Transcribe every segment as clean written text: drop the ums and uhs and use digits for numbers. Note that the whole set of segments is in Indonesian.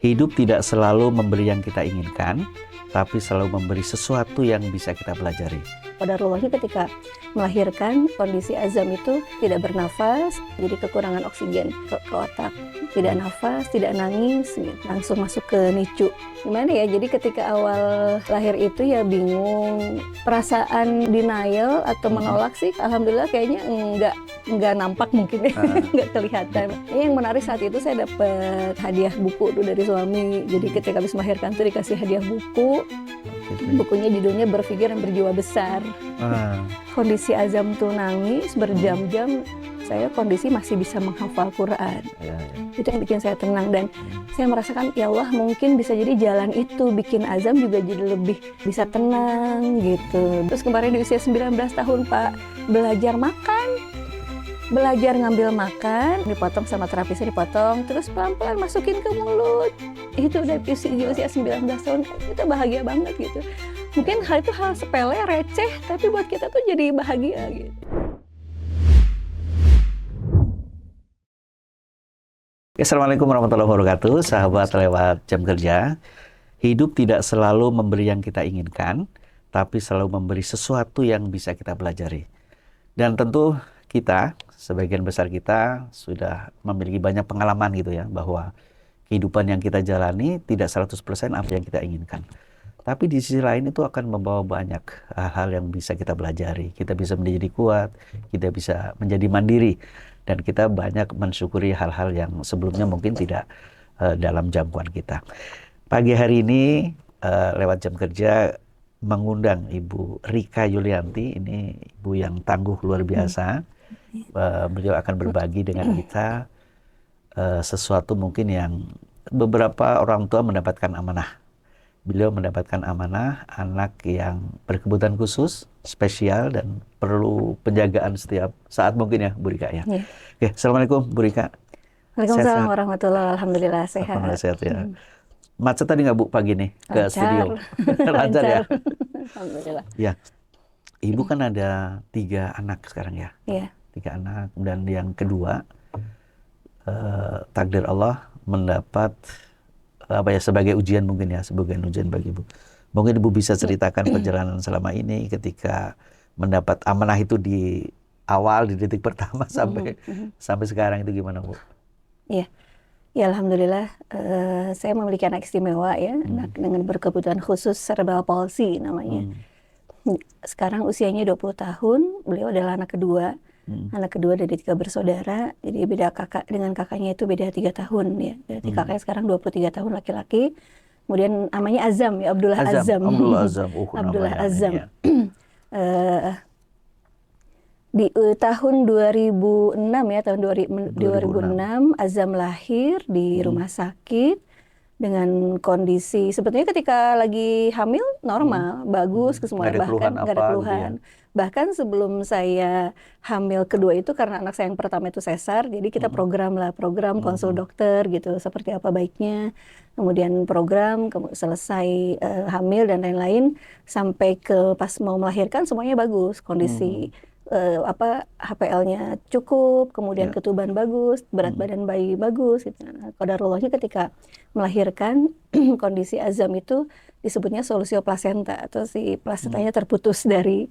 Hidup tidak selalu memberi yang kita inginkan, tapi selalu memberi sesuatu yang bisa kita pelajari. Qadarullah ketika melahirkan, kondisi Azam itu tidak bernafas, jadi kekurangan oksigen ke otak. Tidak nafas, tidak nangis, gitu. Langsung masuk ke NICU. Gimana ya, jadi ketika awal lahir itu ya bingung, perasaan denial atau menolak sih, alhamdulillah kayaknya enggak nampak mungkin ya, enggak kelihatan. Yang menarik saat itu saya dapat hadiah buku tuh dari suami, jadi ketika habis melahirkan tuh dikasih hadiah buku. Bukunya judulnya Berpikir dan Berjiwa Besar. Kondisi Azam tuh nangis berjam-jam, saya kondisi masih bisa menghafal Quran. Itu yang bikin saya tenang dan saya merasakan ya Allah mungkin bisa jadi jalan itu bikin Azam juga jadi lebih bisa tenang gitu. Terus kemarin di usia 19 tahun Pak belajar makan. Belajar ngambil makan, dipotong sama terapisnya dipotong, terus pelan-pelan masukin ke mulut. Itu udah di usia 19 tahun, kita bahagia banget gitu. Mungkin hal itu hal sepele, receh, tapi buat kita tuh jadi bahagia gitu. Assalamualaikum warahmatullahi wabarakatuh, sahabat lewat jam kerja. Hidup tidak selalu memberi yang kita inginkan, tapi selalu memberi sesuatu yang bisa kita pelajari. Dan tentu kita, sebagian besar kita sudah memiliki banyak pengalaman gitu ya, bahwa kehidupan yang kita jalani tidak 100% apa yang kita inginkan. Tapi di sisi lain itu akan membawa banyak hal yang bisa kita pelajari. Kita bisa menjadi kuat, kita bisa menjadi mandiri, dan kita banyak mensyukuri hal-hal yang sebelumnya mungkin tidak dalam jangkauan kita. Pagi hari ini lewat jam kerja mengundang Ibu Rika Yulianti, ini ibu yang tangguh luar biasa. Beliau akan berbagi dengan kita sesuatu mungkin yang beberapa orang tua mendapatkan amanah. Beliau mendapatkan amanah anak yang berkebutuhan khusus, spesial dan perlu penjagaan setiap saat mungkin ya Bu Rika ya. Oke, Assalamualaikum Bu Rika. Waalaikumsalam warahmatullahi wabarakatuh. Alhamdulillah sehat. Alhamdulillah sehat ya. Macet tadi nggak Bu pagi nih ke studio? Lancar ya? Alhamdulillah. Ya, Ibu kan ada 3 anak sekarang ya? Iya. 3 anak, dan yang kedua takdir Allah mendapat sebagai ujian mungkin ya, sebagai ujian bagi Ibu. Mungkin Ibu bisa ceritakan perjalanan selama ini ketika mendapat amanah itu di awal, di detik pertama sampai sekarang itu gimana Bu? Iya. Ya Alhamdulillah, saya memiliki anak istimewa ya, anak dengan berkebutuhan khusus cerebral palsy namanya. Sekarang usianya 20 tahun, beliau adalah anak kedua. Anak kedua dari 3 bersaudara, jadi beda kakak dengan kakaknya itu beda 3 tahun ya. Berarti kakaknya sekarang 23 tahun laki-laki. Kemudian namanya Azam ya, Abdullah Azam. Abdullah Azam. Abdullah Azam. Di tahun 2006 ya, tahun 2006 Azam lahir di rumah sakit dengan kondisi sebetulnya ketika lagi hamil normal, bagus kesemuanya, bahkan nggak ada keluhan. Gitu ya? Bahkan sebelum saya hamil kedua itu karena anak saya yang pertama itu sesar, jadi kita program konsul dokter gitu, seperti apa baiknya. Kemudian program selesai hamil dan lain-lain sampai ke pas mau melahirkan semuanya bagus, kondisi HPL-nya cukup, kemudian ketuban bagus, berat badan bayi bagus gitu. Qadarullahnya ketika melahirkan kondisi Azam itu disebutnya solusio plasenta atau si plasentanya terputus dari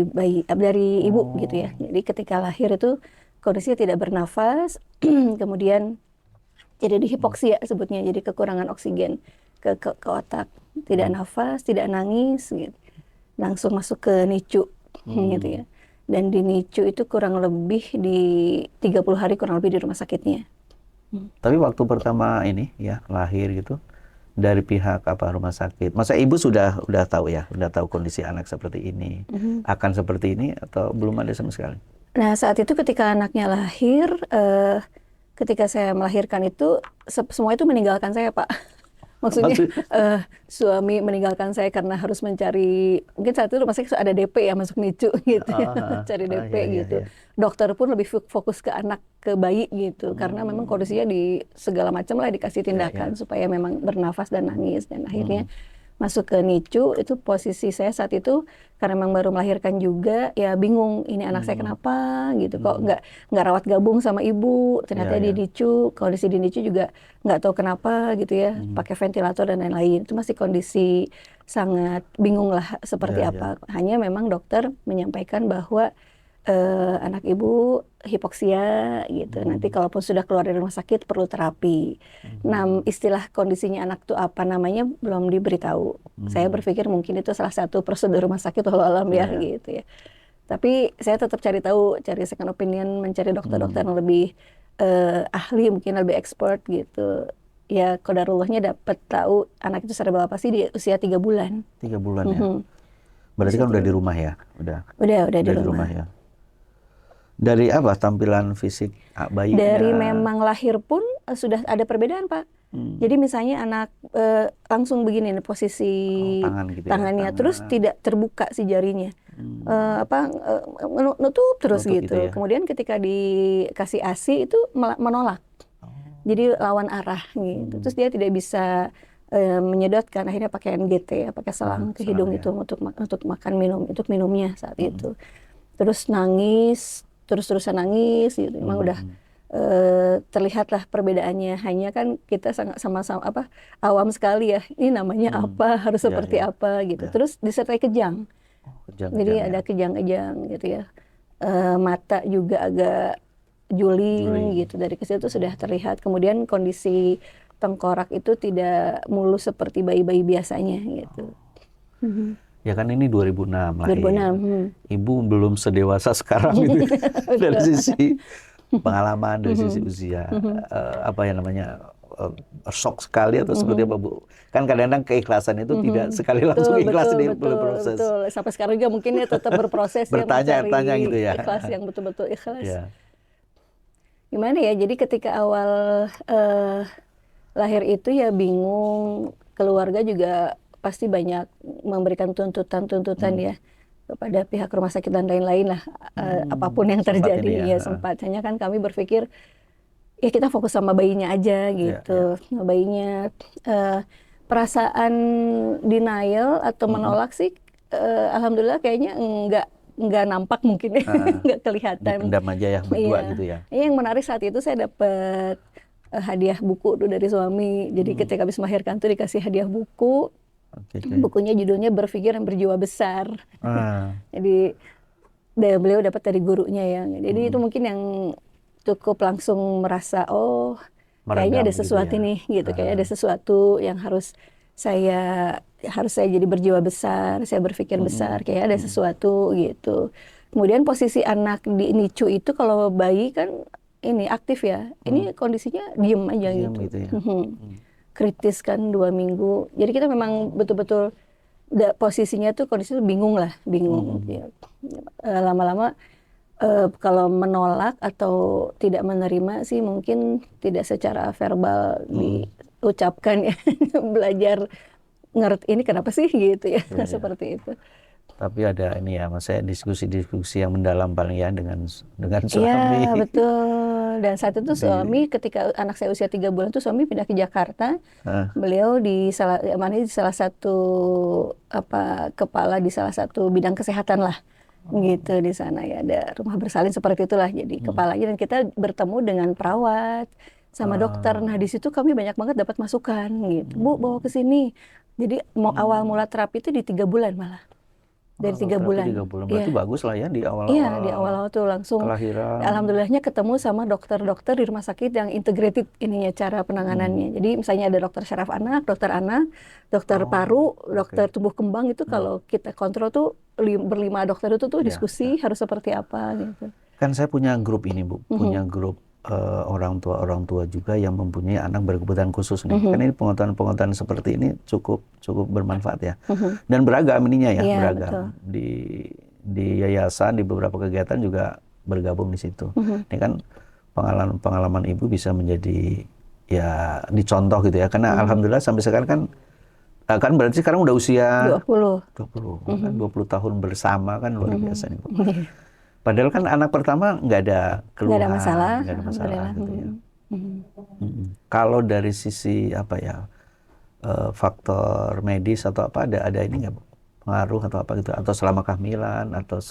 bayi, dari ibu gitu ya. Jadi ketika lahir itu kondisinya tidak bernafas, kemudian jadi hipoksia sebutnya, jadi kekurangan oksigen ke otak, tidak nafas, tidak nangis gitu. Langsung masuk ke NICU gitu ya. Dan di NICU itu kurang lebih di 30 hari kurang lebih di rumah sakitnya. Tapi waktu pertama ini ya lahir gitu dari pihak rumah sakit, masa Ibu sudah tahu ya, udah tahu kondisi anak seperti ini, akan seperti ini atau belum ada sama sekali? Nah saat itu ketika anaknya lahir, ketika saya melahirkan itu semua itu meninggalkan saya Pak. Maksudnya suami meninggalkan saya karena harus mencari, mungkin saat itu rumah sakit ada DP ya, masuk NICU gitu ya, cari DP gitu. Dokter pun lebih fokus ke anak, ke bayi gitu, karena memang kondisinya di segala macam lah dikasih tindakan supaya memang bernafas dan nangis. Dan akhirnya masuk ke NICU itu posisi saya saat itu karena memang baru melahirkan juga ya bingung ini anak saya kenapa gitu kok nggak rawat gabung sama ibu ternyata di NICU kondisi di NICU juga nggak tahu kenapa gitu ya pakai ventilator dan lain-lain itu masih kondisi sangat bingung lah seperti apa hanya memang dokter menyampaikan bahwa anak ibu hipoksia gitu. Nanti kalaupun sudah keluar dari rumah sakit perlu terapi. Nah, istilah kondisinya anak itu apa namanya belum diberitahu. Saya berpikir mungkin itu salah satu prosedur rumah sakit walau alam ya gitu ya. Tapi saya tetap cari tahu, cari second opinion, mencari dokter-dokter yang lebih ahli, mungkin lebih expert gitu. Ya qadarullahnya dapat tahu anak itu cerebral palsy di usia 3 bulan. 3 bulan ya. Berarti kan udah di rumah ya? Udah di rumah ya. Dari apa tampilan fisik bayinya? Dari memang lahir pun sudah ada perbedaan, Pak. Jadi misalnya anak langsung begini nih posisi tangan gitu tangannya, tangan. terus tidak terbuka si jarinya, nutup terus gitu. Gitu ya. Kemudian ketika dikasih ASI itu menolak, jadi lawan arah gitu. Terus dia tidak bisa menyedotkan, akhirnya pakai NGT ya, pakai selang ke hidung itu untuk makan minum, untuk minumnya saat itu. Terus nangis. Terus-terusan nangis gitu. Memang udah terlihatlah perbedaannya. Hanya kan kita sama-sama awam sekali ya. Ini namanya apa, harus seperti apa gitu. Terus disertai kejang. Jadi ada kejang-kejang gitu ya. Mata juga agak juling gitu. Dari kecil itu sudah terlihat. Kemudian kondisi tengkorak itu tidak mulus seperti bayi-bayi biasanya gitu. Ya kan ini 2006 lahir. 2006. Ibu belum sedewasa sekarang gitu. Dari sisi pengalaman, dari sisi usia. Apa ya namanya, shock sekali atau seperti apa Bu? Kan kadang-kadang keikhlasan itu tidak sekali langsung ikhlas di proses. Betul. Sampai sekarang juga mungkin ya tetap berproses bertanya-tanya gitu ya. Ikhlas yang betul-betul ikhlas. Gimana ya, jadi ketika awal lahir itu ya bingung, keluarga juga pasti banyak memberikan tuntutan ya kepada pihak rumah sakit dan lain-lain lah, apapun yang terjadi sempat. Hanya kan kami berpikir ya kita fokus sama bayinya aja gitu. Nah, bayinya perasaan denial atau menolak sih alhamdulillah kayaknya enggak nampak mungkin ya, enggak kelihatan. Dipendam aja ya berdua gitu ya. Yang menarik saat itu saya dapat hadiah buku tuh dari suami. Jadi ketika habis melahirkan tuh dikasih hadiah buku. Bukunya judulnya Berpikir dan Berjiwa Besar. Jadi beliau dapat dari gurunya ya. Jadi itu mungkin yang cukup langsung merasa kayaknya ada sesuatu gitu ya. nih gitu. Kayaknya ada sesuatu yang harus saya jadi berjiwa besar, saya berpikir besar, kayak ada sesuatu gitu. Kemudian posisi anak di NICU itu kalau bayi kan ini aktif ya. Ini kondisinya diem aja gitu ya. Kritis kan 2 minggu. Jadi kita memang betul-betul posisinya tuh kondisinya bingung. Ya. Lama-lama kalau menolak atau tidak menerima sih mungkin tidak secara verbal diucapkan ya. Belajar ngerti ini kenapa sih gitu ya. Seperti itu. Tapi ada ini ya, maksudnya diskusi-diskusi yang mendalam paling ya dengan suami. Iya, betul. Dan saat itu suami ketika anak saya usia 3 bulan tuh suami pindah ke Jakarta. Beliau di salah satu kepala di salah satu bidang kesehatan lah. Gitu di sana ya, ada rumah bersalin seperti itulah jadi kepalanya, dan kita bertemu dengan perawat sama dokter. Nah, di situ kami banyak banget dapat masukan gitu. Bu, bawa ke sini. Jadi awal mula terapi itu di 3 bulan malah. Dari 3 bulan. 3 bulan. Berarti bagus lah ya di awal-awal. Iya, di awal-awal tuh langsung kelahiran. Alhamdulillahnya ketemu sama dokter-dokter di rumah sakit yang integrated ininya cara penanganannya. Jadi misalnya ada dokter syaraf anak, dokter paru, dokter tumbuh kembang itu kalau kita kontrol tuh berlima dokter itu tuh diskusi harus seperti apa gitu. Kan saya punya grup ini Bu, punya grup orang tua juga yang mempunyai anak berkebutuhan khusus nih. Kan ini pengetahuan seperti ini cukup bermanfaat ya. Dan beragam ininya ya, beragam. Betul. Di yayasan, di beberapa kegiatan juga bergabung di situ. Ini kan pengalaman Ibu bisa menjadi ya dicontoh gitu ya. Karena alhamdulillah sampai sekarang kan berarti sekarang udah usia 20 tahun bersama kan luar biasa nih Bu. Padahal kan anak pertama nggak ada keluhan, nggak ada masalah gitu ya. Kalau dari sisi faktor medis atau apa, ada ini nggak Bu? Pengaruh atau apa gitu, atau selama kehamilan atau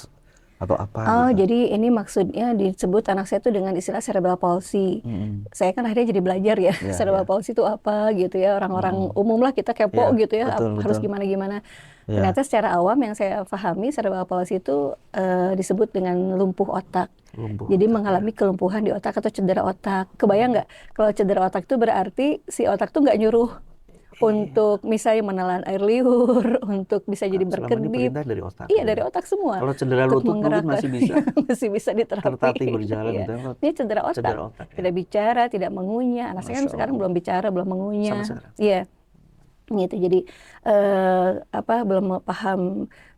apa Oh, gitu? jadi ini maksudnya disebut anak saya itu dengan istilah cerebral palsy. Mm-mm. Saya kan akhirnya jadi belajar ya, Ya, cerebral ya. palsy itu apa gitu ya. Orang-orang Mm-mm. umum lah kita kepo Ya, gitu ya, betul harus betul. gimana-gimana. Ya, Ternyata secara awam yang saya pahami cerebral palsy itu disebut dengan lumpuh otak. lumpuh Jadi otak ya. mengalami kelumpuhan di otak atau cedera otak. Kebayang nggak? Kalau cedera otak itu berarti si otak tuh nggak nyuruh untuk misalnya menelan air liur, untuk bisa jadi Selama ini berkedip. perintah dari otak Iya, gitu dari ya. otak semua. Kalau cedera Untuk lutut mungkin menggerakkan, masih bisa masih bisa diterapi. tertatih berjalan Iya. gitu ya. Kalau Ini cedera otak. cedera otak ya. Tidak bicara, tidak mengunyah. Anak saya kan Masya sekarang Allah. belum bicara, belum Sampai mengunyah. sekarang. Iya, gitu. Jadi belum paham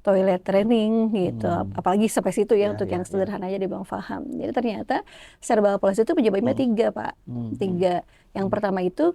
toilet training gitu. Apalagi sampai situ ya, Ya, untuk ya, yang ya. sederhana aja dia belum paham. Jadi ternyata cerebral palsy itu penyebabnya tiga, Pak. Tiga. Yang pertama itu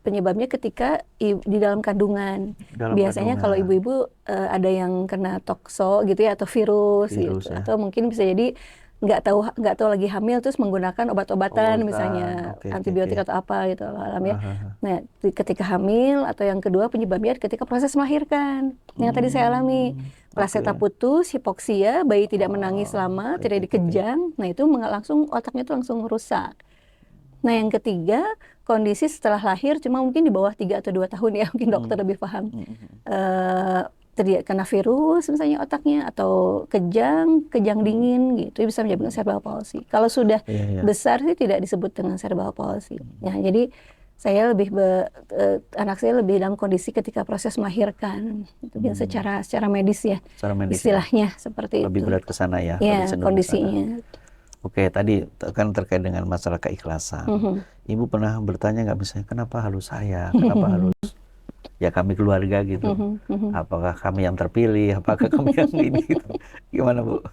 penyebabnya ketika di dalam kandungan. Dalam Biasanya kalau kandungan. ibu-ibu ada yang kena tokso gitu ya, atau virus gitu, Virus ya. atau mungkin bisa jadi nggak tahu lagi hamil terus menggunakan obat-obatan, misalnya Oke, antibiotik oke. atau apa gitu alam ya. Aha. Nah, ketika hamil, atau yang kedua penyebabnya ketika proses melahirkan yang tadi saya alami. Plasenta Oke. putus, hipoksia, bayi tidak menangis lama, Oke, tidak oke, oke. dikejang. Nah, itu otaknya itu langsung rusak. Nah, yang ketiga, kondisi setelah lahir cuma mungkin di bawah 3 atau 2 tahun ya, mungkin dokter lebih paham. Kena virus misalnya otaknya, atau kejang dingin gitu, bisa menyebabkan cerebral palsy. Kalau sudah Iya, iya. besar sih tidak disebut dengan cerebral palsy. Ya, jadi saya anak saya lebih dalam kondisi ketika proses melahirkan, itu yang secara medis ya, Secara medis ya. istilahnya seperti Lebih itu. berat ke sana ya, Ya, lebih cenderung ke sana. kondisinya. Oke, tadi kan terkait dengan masalah keikhlasan. Ibu pernah bertanya nggak misalnya, kenapa harus saya? Kenapa harus ya kami keluarga gitu? Apakah kami yang terpilih? Apakah kami yang ini? Gitu. Gimana Bu?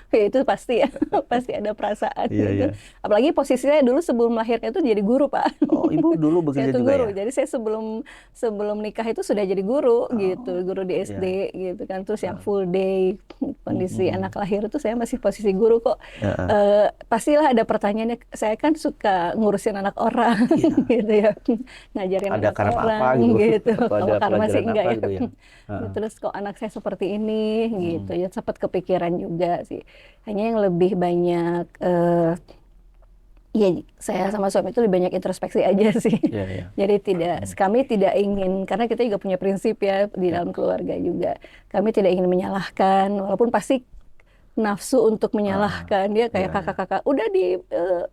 Ya, itu pasti ya, pasti ada perasaan Iya, gitu. iya. Apalagi posisi saya dulu sebelum melahirkan itu jadi guru, Pak. Oh, Ibu dulu Saya bekerja tuh juga guru, ya? jadi saya sebelum nikah itu sudah jadi guru gitu, guru di SD gitu kan. Terus yang full day, kondisi anak lahir itu saya masih posisi guru kok. Pastilah ada pertanyaannya. Saya kan suka ngurusin anak orang, gitu ya, ngajarin Ada anak karma orang apa gitu? gitu. Atau Kalau ada karma sih pelajaran enggak apa ya. gitu ya? Terus kok anak saya seperti ini gitu ya, sempat kepikiran juga sih. Hanya yang lebih banyak ya, saya sama suami itu lebih banyak introspeksi aja sih. Iya, iya. Jadi kami tidak ingin, karena kita juga punya prinsip ya di dalam keluarga juga. Kami tidak ingin menyalahkan, walaupun pasti nafsu untuk menyalahkan dia kayak kakak-kakak, udah di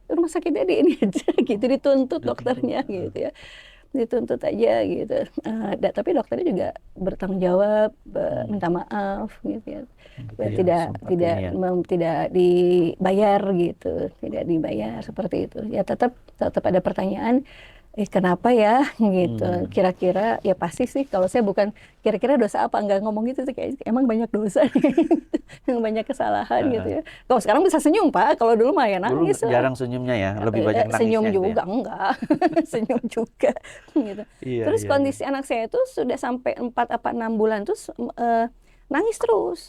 rumah sakit aja ini aja gitu, dituntut dokternya gitu ya. Dituntut aja gitu. Tapi dokternya juga bertanggung jawab, minta maaf gitu ya. Tidak dibayar gitu, tidak dibayar seperti itu. Ya tetap ada pertanyaan, kenapa ya gitu. Kira-kira ya pasti sih, kalau saya bukan kira-kira dosa apa, enggak ngomong gitu sih, kayak emang banyak dosa yang banyak kesalahan gitu ya. Kalau sekarang bisa senyum, Pak, kalau dulu mah ya nangis. Dulu jarang senyumnya ya, lebih banyak nangisnya senyum gitu juga ya? enggak. Senyum juga gitu. Iya, Terus iya, kondisi anak saya itu sudah sampai 4 apa 6 bulan terus nangis terus.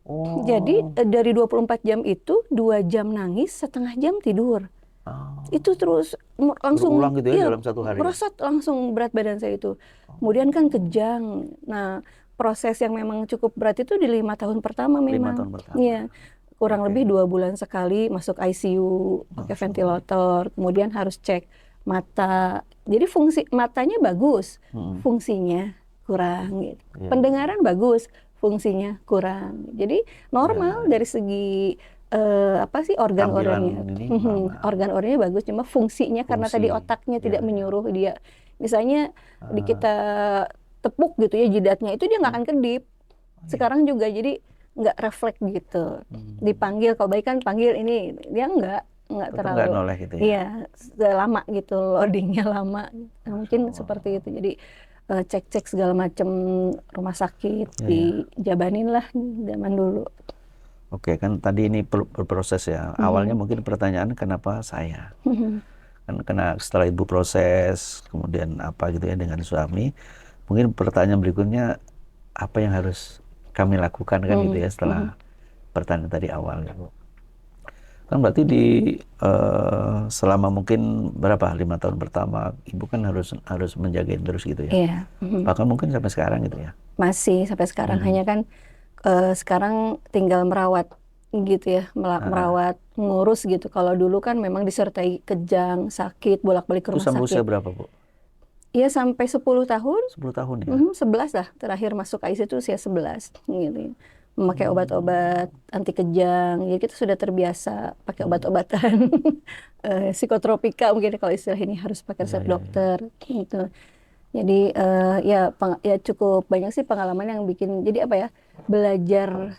Oh. Jadi dari 24 jam itu 2 jam nangis, setengah jam tidur. Itu terus langsung berulang gitu ya dalam satu hari? merosot langsung berat badan saya itu. Kemudian kan kejang. Nah, proses yang memang cukup berat itu di 5 tahun pertama 5 memang. tahun pertama. Iya. Kurang lebih 2 bulan sekali masuk ICU, pakai ventilator, kemudian harus cek mata. Jadi fungsi matanya bagus, fungsinya kurang gitu. Pendengaran bagus, fungsinya kurang. Jadi normal dari segi organ-organnya. Organ-organnya bagus, cuma fungsinya karena tadi otaknya tidak menyuruh dia. Misalnya kita tepuk gitu ya jidatnya, itu dia nggak akan kedip. Sekarang juga jadi nggak refleks gitu. Dipanggil, kalau baik kan panggil ini, dia nggak terlalu. Nggak noleh gitu ya? Iya, lama gitu, loadingnya lama. Nah, mungkin seperti itu. Jadi cek-cek segala macam rumah sakit, dijabanin lah zaman dulu. Oke, kan tadi ini berproses ya. Awalnya mungkin pertanyaan kenapa saya? Kan setelah ibu proses, kemudian apa gitu ya dengan suami, mungkin pertanyaan berikutnya apa yang harus kami lakukan kan gitu ya setelah pertanyaan tadi awal gitu. Kan berarti selama mungkin berapa 5 tahun pertama ibu kan harus menjagain terus gitu ya. Iya. Bahkan mungkin sampai sekarang gitu ya. Masih sampai sekarang, hanya kan sekarang tinggal merawat gitu ya, merawat, ngurus gitu. Kalau dulu kan memang disertai kejang, sakit, bolak-balik ke Itu rumah sampai usia sakit. berapa, Bu? Iya sampai 10 tahun, 10 tahun ya. 11 lah. Terakhir masuk ICU itu usia 11 gitu ya. Memakai obat-obat anti kejang. Jadi kita sudah terbiasa pakai obat-obatan psikotropika mungkin kalau istilah ini harus pakai resep dokter gitu. Jadi ya cukup banyak sih pengalaman yang bikin jadi apa ya, belajar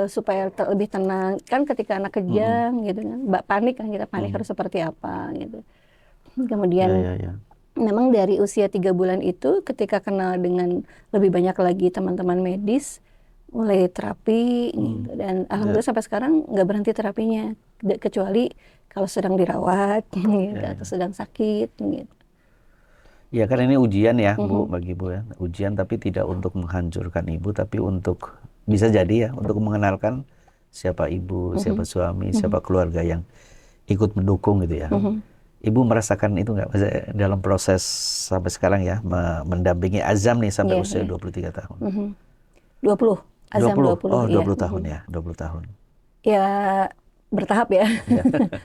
supaya lebih tenang. Kan ketika anak kejang gitu kan, panik kan, kita panik harus seperti apa gitu. Kemudian Ya. memang dari usia 3 bulan itu ketika kenal dengan lebih banyak lagi teman-teman medis, mulai terapi gitu. Dan alhamdulillah sampai sekarang nggak berhenti terapinya, kecuali kalau sedang dirawat gitu, atau sedang sakit gitu. Ya kan ini ujian ya, Bu, bagi Ibu ya. Ujian tapi tidak untuk menghancurkan Ibu, tapi untuk bisa jadi ya, untuk mengenalkan siapa Ibu, siapa suami, siapa keluarga yang ikut mendukung gitu ya. Ibu merasakan itu nggak dalam proses sampai sekarang ya, mendampingi Azam nih sampai usia 23 tahun. 20, Azam 20. Oh, 20 iya. tahun ya, 20 tahun. Ya bertahap ya.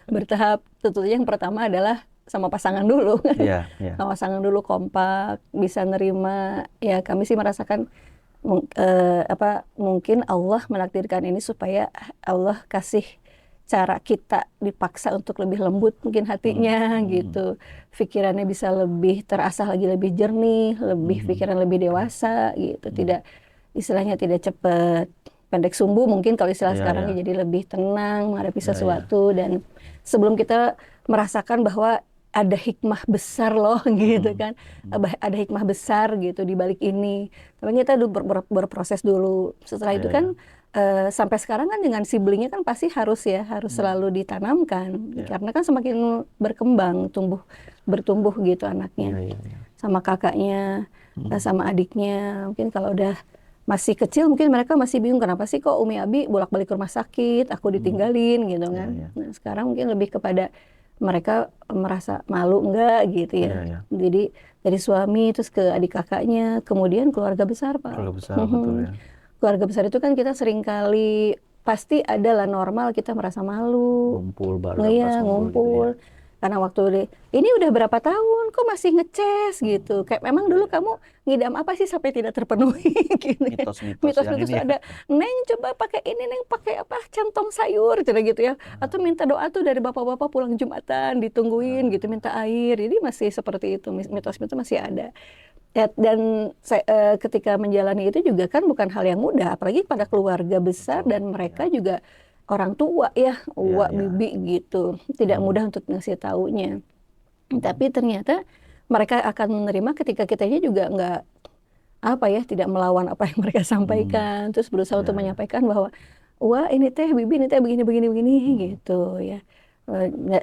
Bertahap, tentunya yang pertama adalah sama pasangan dulu. Iya. Sama pasangan dulu kompak, bisa nerima. Ya kami sih merasakan mungkin Allah menakdirkan ini supaya Allah kasih cara kita dipaksa untuk lebih lembut mungkin hatinya gitu. Pikirannya bisa lebih terasah lagi, lebih jernih, lebih pikiran lebih dewasa gitu. Tidak, istilahnya tidak cepat pendek sumbu mungkin kalau istilah sekarang ya, jadi lebih tenang menghadapi sesuatu. Dan sebelum kita merasakan bahwa ada hikmah besar loh gitu kan, ada hikmah besar gitu di balik ini, tapi kita berproses dulu. Setelah itu kan sampai sekarang kan dengan siblingnya kan pasti harus selalu ditanamkan, karena kan semakin berkembang, bertumbuh gitu anaknya. Sama kakaknya, sama adiknya. Mungkin kalau udah masih kecil mungkin mereka masih bingung, kenapa sih kok Umi Abi bolak-balik ke rumah sakit, aku ditinggalin gitu kan. Nah sekarang mungkin lebih kepada mereka merasa malu enggak gitu ya. Jadi dari suami terus ke adik kakaknya, kemudian keluarga besar, Pak. Keluarga besar, betul ya. Keluarga besar itu kan kita seringkali pasti adalah normal kita merasa malu. Ngumpul bareng, ngumpul. Gitu ya. Karena waktu ini udah berapa tahun kok masih ngeces gitu. Kayak memang dulu kamu ngidam apa sih sampai tidak terpenuhi gitu. Mitos-mitos ada. Neng coba pakai ini, Neng pakai apa? Centong sayur gitu ya. Atau minta doa tuh dari bapak-bapak pulang Jumatan ditungguin gitu, minta air. Jadi masih seperti itu, mitos-mitos masih ada. Ya, dan ketika menjalani itu juga kan bukan hal yang mudah, apalagi pada keluarga besar dan mereka juga orang tua ya, bibi gitu, tidak mudah untuk ngasih taunya. Tapi ternyata mereka akan menerima ketika kitanya juga nggak tidak melawan apa yang mereka sampaikan, terus berusaha untuk menyampaikan bahwa wah ini teh bibi ini teh begini gitu ya.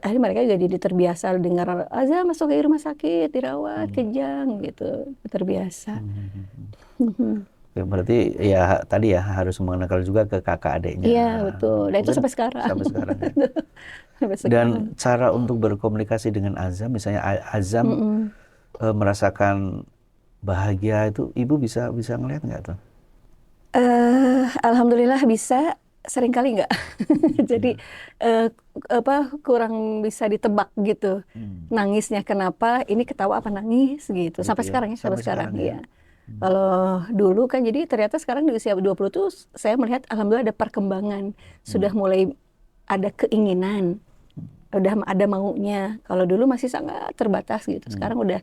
Akhirnya mereka juga jadi terbiasa dengar Azam masuk ke rumah sakit, dirawat, kejang gitu, terbiasa. Ya, berarti ya tadi ya harus mengenal juga ke kakak adiknya. Iya betul, dan itu sampai sekarang. Sampai sekarang ya. Sampai sekarang. Dan cara untuk berkomunikasi dengan Azam, misalnya Azam merasakan bahagia itu, ibu bisa ngelihat nggak tuh? Alhamdulillah bisa, seringkali nggak. Jadi kurang bisa ditebak gitu. Nangisnya kenapa? Ini ketawa apa nangis gitu. Sampai sekarang ya, sampai sekarang ya. Kalau dulu kan jadi ternyata sekarang di usia 20 tuh saya melihat alhamdulillah ada perkembangan. Sudah mulai ada keinginan. Udah ada maunya. Kalau dulu masih sangat terbatas gitu. Sekarang udah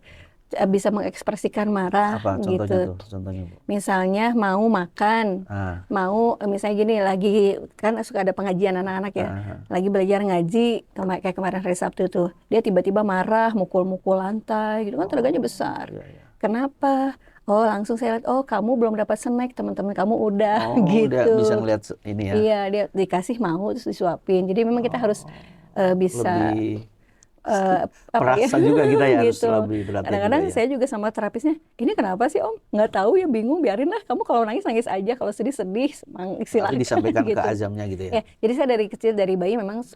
bisa mengekspresikan marah. Apa contohnya gitu. Contohnya, Bu? Misalnya mau makan, mau misalnya gini, lagi kan suka ada pengajian anak-anak ya, lagi belajar ngaji, kayak kemarin hari Sabtu tuh, dia tiba-tiba marah, mukul-mukul lantai, gitu kan tenaganya besar. Kenapa? Oh langsung saya lihat, oh kamu belum dapat snack, teman-teman kamu udah, gitu. Udah bisa ngeliat ini ya? Iya, dia dikasih mau terus disuapin. Jadi memang kita harus bisa apa ya, Perasa juga kita ya harus gitu. lebih berhati-hati Kadang-kadang juga ya. saya juga sama terapisnya, ini kenapa sih Om? Nggak tahu ya, bingung, biarin lah. Kamu kalau nangis nangis aja, kalau sedih sedih, Tapi silakan disampaikan ke gitu. azamnya gitu ya. Ya, jadi saya dari kecil, dari bayi memang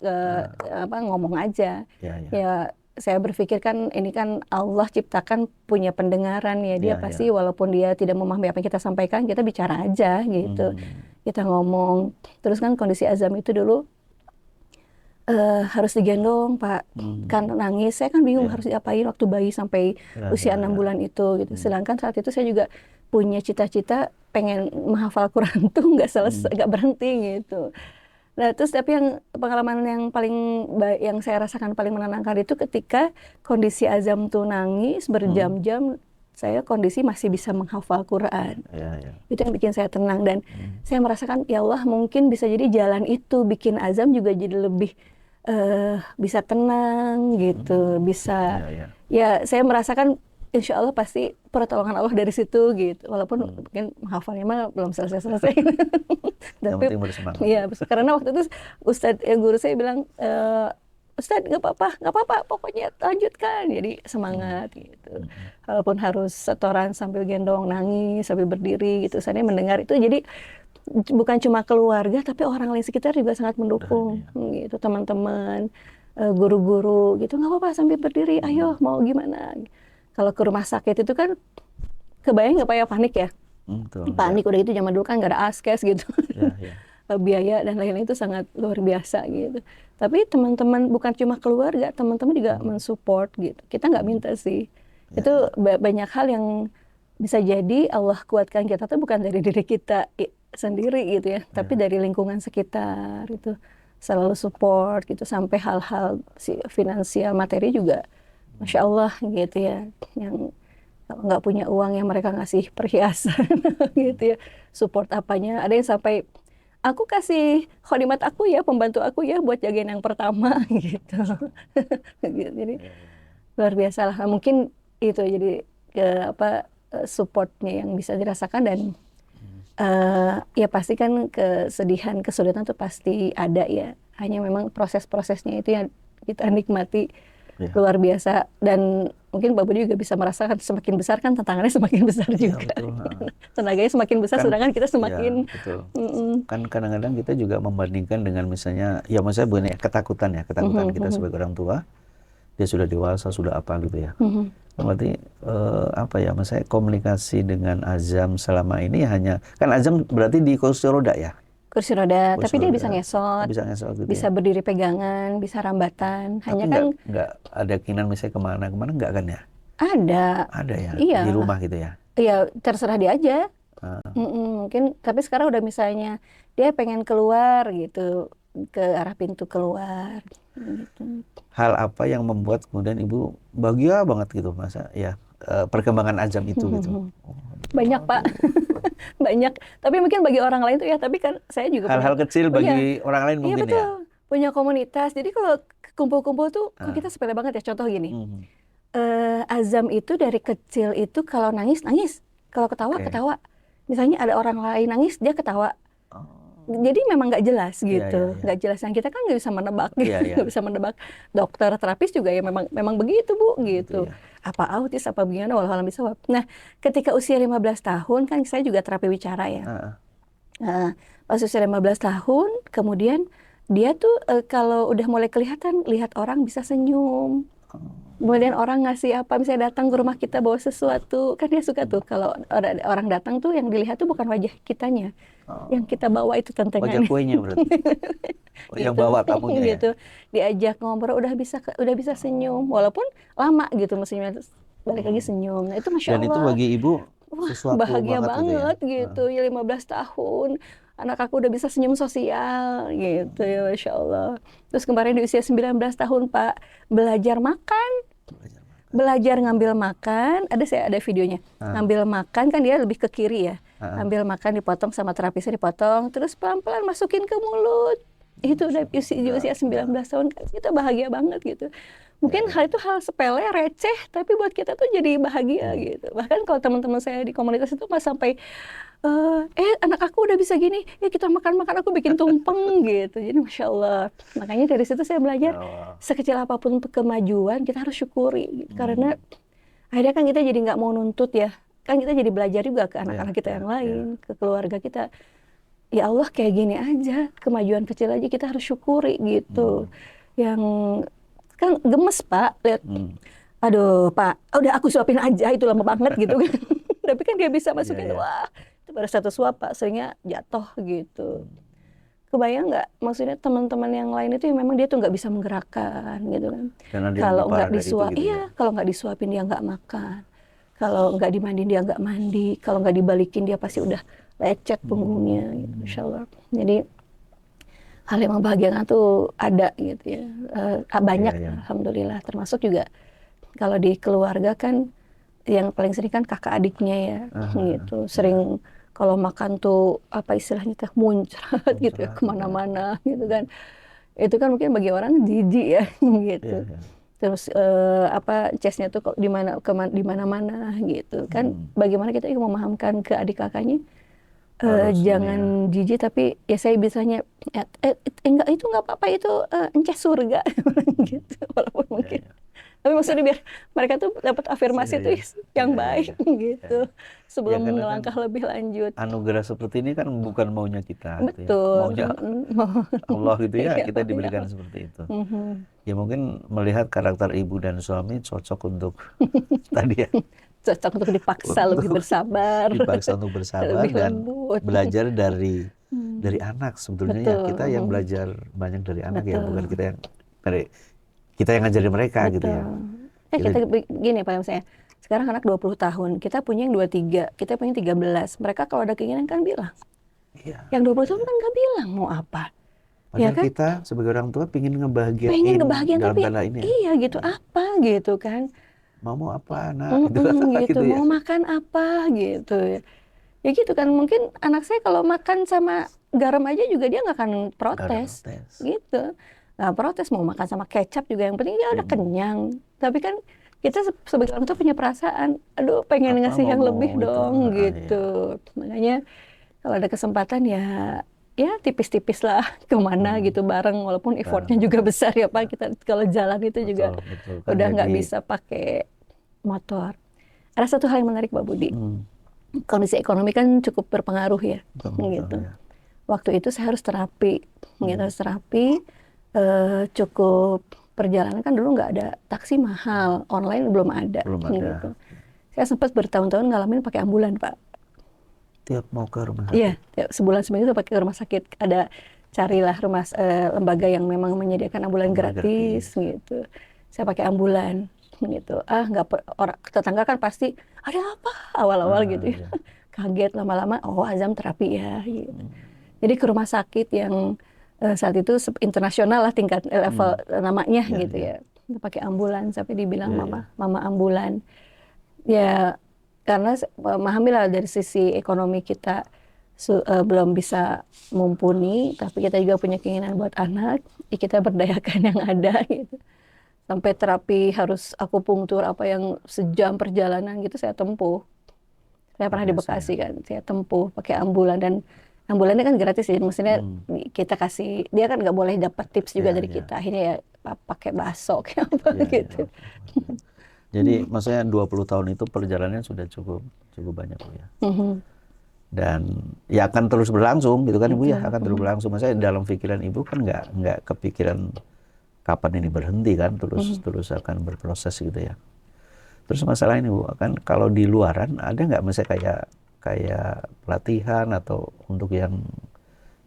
ngomong aja. Ya, ya. Ya, saya berpikir kan ini kan Allah ciptakan punya pendengaran ya. Dia Ya, pasti walaupun dia tidak memahami apa yang kita sampaikan, kita bicara aja gitu. Kita ngomong. Terus kan kondisi Azam itu dulu harus digendong Pak, kan nangis. Saya kan bingung harus diapain waktu bayi sampai usia 6 bulan itu gitu. Sedangkan saat itu saya juga punya cita-cita pengen menghafal Quran tuh nggak selesai, nggak berhenti gitu. Nah, terus tapi yang pengalaman yang paling yang saya rasakan paling menenangkan itu ketika kondisi Azam tuh nangis berjam-jam, saya kondisi masih bisa menghafal Quran. Ya. Itu yang bikin saya tenang dan saya merasakan ya Allah mungkin bisa jadi jalan itu bikin Azam juga jadi lebih bisa tenang gitu, bisa ya saya merasakan insya Allah pasti pertolongan Allah dari situ gitu. Walaupun mungkin menghafalnya mah belum selesai-selesai. Yang Tapi penting bersemangat. iya, karena waktu itu guru saya bilang, Ustadz nggak apa-apa, pokoknya lanjutkan. Jadi semangat gitu. Walaupun harus setoran sambil gendong, nangis, sambil berdiri gitu. Saya mendengar itu jadi bukan cuma keluarga, tapi orang lain sekitar juga sangat mendukung. Gitu, teman-teman, guru-guru gitu, nggak apa-apa sambil berdiri, ayo mau gimana. Kalau ke rumah sakit itu kan kebayang nggak Pak ya, panik ya? Panik udah itu zaman dulu kan nggak ada askes gitu. Biaya dan lain-lain itu sangat luar biasa gitu. Tapi teman-teman bukan cuma keluarga, teman-teman juga mensupport gitu. Kita nggak minta sih. Itu banyak hal yang bisa jadi Allah kuatkan kita tuh bukan dari diri kita sendiri gitu ya, tapi dari lingkungan sekitar itu selalu support gitu, sampai hal-hal finansial materi juga, masya Allah gitu ya, yang nggak punya uang yang mereka ngasih perhiasan gitu ya, support apanya, ada yang sampai aku kasih khodimat aku ya, pembantu aku ya buat jagain yang pertama gitu. Jadi luar biasa lah, mungkin itu jadi supportnya yang bisa dirasakan dan ya pasti kan kesedihan, kesulitan tuh pasti ada ya. Hanya memang proses-prosesnya itu yang kita nikmati luar biasa. Dan mungkin Bapak juga bisa merasakan semakin besar kan tantangannya semakin besar juga. Tenaganya semakin besar, sedangkan kita semakin... Kan kadang-kadang kita juga membandingkan dengan misalnya, ya maksudnya bukan ketakutan kita sebagai orang tua. Dia sudah dewasa, sudah apa gitu ya. Berarti maksudnya komunikasi dengan Azam selama ini hanya, kan Azam berarti di kursi roda ya? Kursi roda, tapi dia bisa ngesot, gitu bisa ya? berdiri pegangan, bisa rambatan. Tapi hanya kan nggak ada keinginan misalnya kemana nggak kan ya? Ada ya, iya. di rumah gitu ya? Iya, terserah dia aja. Mungkin, tapi sekarang udah misalnya dia pengen keluar gitu, ke arah pintu keluar gitu. Hal apa yang membuat kemudian Ibu bahagia banget gitu masa ya perkembangan Azam itu gitu? Banyak Pak, banyak. Tapi mungkin bagi orang lain tuh ya, tapi kan saya juga hal-hal kecil bagi orang lain mungkin betul. ya? Punya komunitas, jadi kalau kumpul-kumpul tuh kita sepele banget ya. Contoh gini, Azam itu dari kecil itu kalau nangis, kalau ketawa, ketawa. Misalnya ada orang lain nangis, dia ketawa. Jadi memang nggak jelas gitu, nggak jelas. Yang kita kan nggak bisa menebak, nggak bisa menebak. Dokter, terapis juga ya memang begitu Bu, gitu. Apa autis, apa gimana, walau bisa. Nah, ketika usia 15 tahun kan saya juga terapi bicara ya. Nah, pas usia 15 tahun, kemudian dia tuh kalau udah mulai kelihatan, lihat orang bisa senyum. Kemudian orang ngasih apa, misalnya datang ke rumah kita bawa sesuatu, kan dia suka tuh kalau orang datang tuh yang dilihat tuh bukan wajah kitanya, yang kita bawa itu tentengan. Wajah kuenya berarti. Yang bawa tamunya gitu. Diajak ngobrol udah bisa senyum, walaupun lama gitu mestinya balik lagi senyum. Nah, itu masya Allah. Dan itu bagi Ibu sesuatu bahagia banget gitu ya 15 tahun. Anak aku udah bisa senyum sosial gitu ya, masya Allah. Terus kemarin di usia 19 tahun Pak, belajar makan. Belajar ngambil makan, ada videonya. Ngambil makan kan dia lebih ke kiri ya. Ngambil makan dipotong sama terapisnya dipotong, terus pelan-pelan masukin ke mulut. Itu udah di usia 19 tahun, kita bahagia banget gitu. Mungkin hal itu hal sepele, receh, tapi buat kita tuh jadi bahagia gitu. Bahkan kalau teman-teman saya di komunitas itu sampai anak aku udah bisa gini, ya kita makan-makan, aku bikin tumpeng gitu. Jadi Masya Allah. Makanya dari situ saya belajar Oh. sekecil apapun kemajuan kita harus syukuri gitu. Karena akhirnya kan kita jadi nggak mau nuntut ya. Kan kita jadi belajar juga ke anak-anak kita yang lain, ke keluarga kita. Ya Allah kayak gini aja, kemajuan kecil aja kita harus syukuri gitu. Yang kan gemes Pak, lihat, aduh Pak, udah aku suapin aja itu lama banget gitu kan. Tapi kan dia bisa masukin, wah itu baru satu suap Pak, seringnya jatuh gitu. Kebayang nggak? Maksudnya teman-teman yang lain itu yang memang dia tuh nggak bisa menggerakkan gitu kan. Kalau nggak disuap, gitu kalau nggak disuapin dia nggak makan. Kalau nggak dimandiin dia nggak mandi. Kalau nggak dibalikin dia pasti udah lecet punggungnya gitu, Masya Allah. Jadi hal yang membahagiakan tuh ada gitu ya. Banyak Alhamdulillah. Termasuk juga kalau di keluarga kan yang paling sering kan kakak adiknya ya gitu. Sering kalau makan tuh apa istilahnya teh muncrat gitu ya kemana-mana gitu kan. Itu kan mungkin bagi orang jijik ya gitu. Terus chestnya tuh kok di mana-mana gitu kan. Bagaimana kita memahamkan ke adik kakaknya, jangan jijik, tapi ya saya bisanya enggak, itu nggak apa-apa, itu enceh surga gitu. Walaupun mungkin tapi maksudnya biar mereka tuh dapat afirmasi tuh yang baik gitu sebelum melangkah lebih lanjut. Anugerah seperti ini kan bukan maunya kita. Betul. Gitu ya. Maunya Allah gitu ya, kita diberikan seperti itu. Ya mungkin melihat karakter ibu dan suami cocok untuk tadi ya. Cocok untuk dipaksa lebih bersabar. Dipaksa untuk bersabar dan belajar dari anak sebetulnya. Ya, kita yang belajar banyak dari anak ya, bukan kita yang ngajarin mereka gitu ya. Kita gini Pak, saya sekarang anak 20 tahun, kita punya yang 23, kita punya 13. Mereka kalau ada keinginan kan bilang. Yang 20 tahun kan nggak bilang mau apa. Padahal ya kan? Kita sebagai orang tua pengen ngebahagiain dalam tanda ini. Iya gitu, apa gitu kan. Mau apa anak? Gitu, mau makan apa gitu. Ya gitu kan, mungkin anak saya kalau makan sama garam aja juga dia nggak akan protes. Gitu. Nah, protes mau makan sama kecap juga, yang penting dia udah kenyang. Tapi kan kita sebagai orang tua punya perasaan, aduh pengen ngasih yang lebih dong gitu. Makanya kalau ada kesempatan ya tipis-tipis lah kemana gitu bareng, walaupun effortnya juga besar ya Pak. Kita kalau jalan itu juga kan udah nggak bisa pakai motor. Ada satu hal yang menarik Pak Budi, kondisi ekonomi kan cukup berpengaruh ya, gitu. Waktu itu saya harus terapi, cukup perjalanan kan dulu nggak ada taksi mahal, online belum ada. Gitu. Saya sempat bertahun-tahun ngalamin pakai ambulan Pak. Tiap mau ke rumah sakit? Iya, sebulan seminggu tuh pakai ke rumah sakit. Carilah lembaga yang memang menyediakan ambulan gratis gitu. Saya pakai ambulan gitu. Orang tetangga kan pasti ada apa awal-awal gitu ya. Kaget, lama-lama Azam terapi ya gitu. Jadi ke rumah sakit yang saat itu internasional lah tingkat level namanya gitu ya. Pakai ambulan sampai dibilang mama ambulan. Ya karena memahami lah dari sisi ekonomi kita belum bisa mumpuni, tapi kita juga punya keinginan buat anak, ya kita berdayakan yang ada gitu. Sampai terapi harus akupunktur apa yang sejam perjalanan gitu saya tempuh. Saya pernah di Bekasi kan, saya tempuh pakai ambulan, dan ambulannya kan gratis ya, maksudnya kita kasih, dia kan nggak boleh dapat tips juga dari kita, akhirnya ya pakai bakso kayak apa gitu. Jadi maksudnya 20 tahun itu perjalanannya sudah cukup banyak ya. Dan ya akan terus berlangsung gitu kan Ibu ya, akan terus berlangsung. Maksudnya dalam pikiran Ibu kan nggak kepikiran kapan ini berhenti kan, terus akan berproses gitu ya. Terus masalah ini Bu, kan kalau di luaran ada nggak misalnya kayak pelatihan atau untuk yang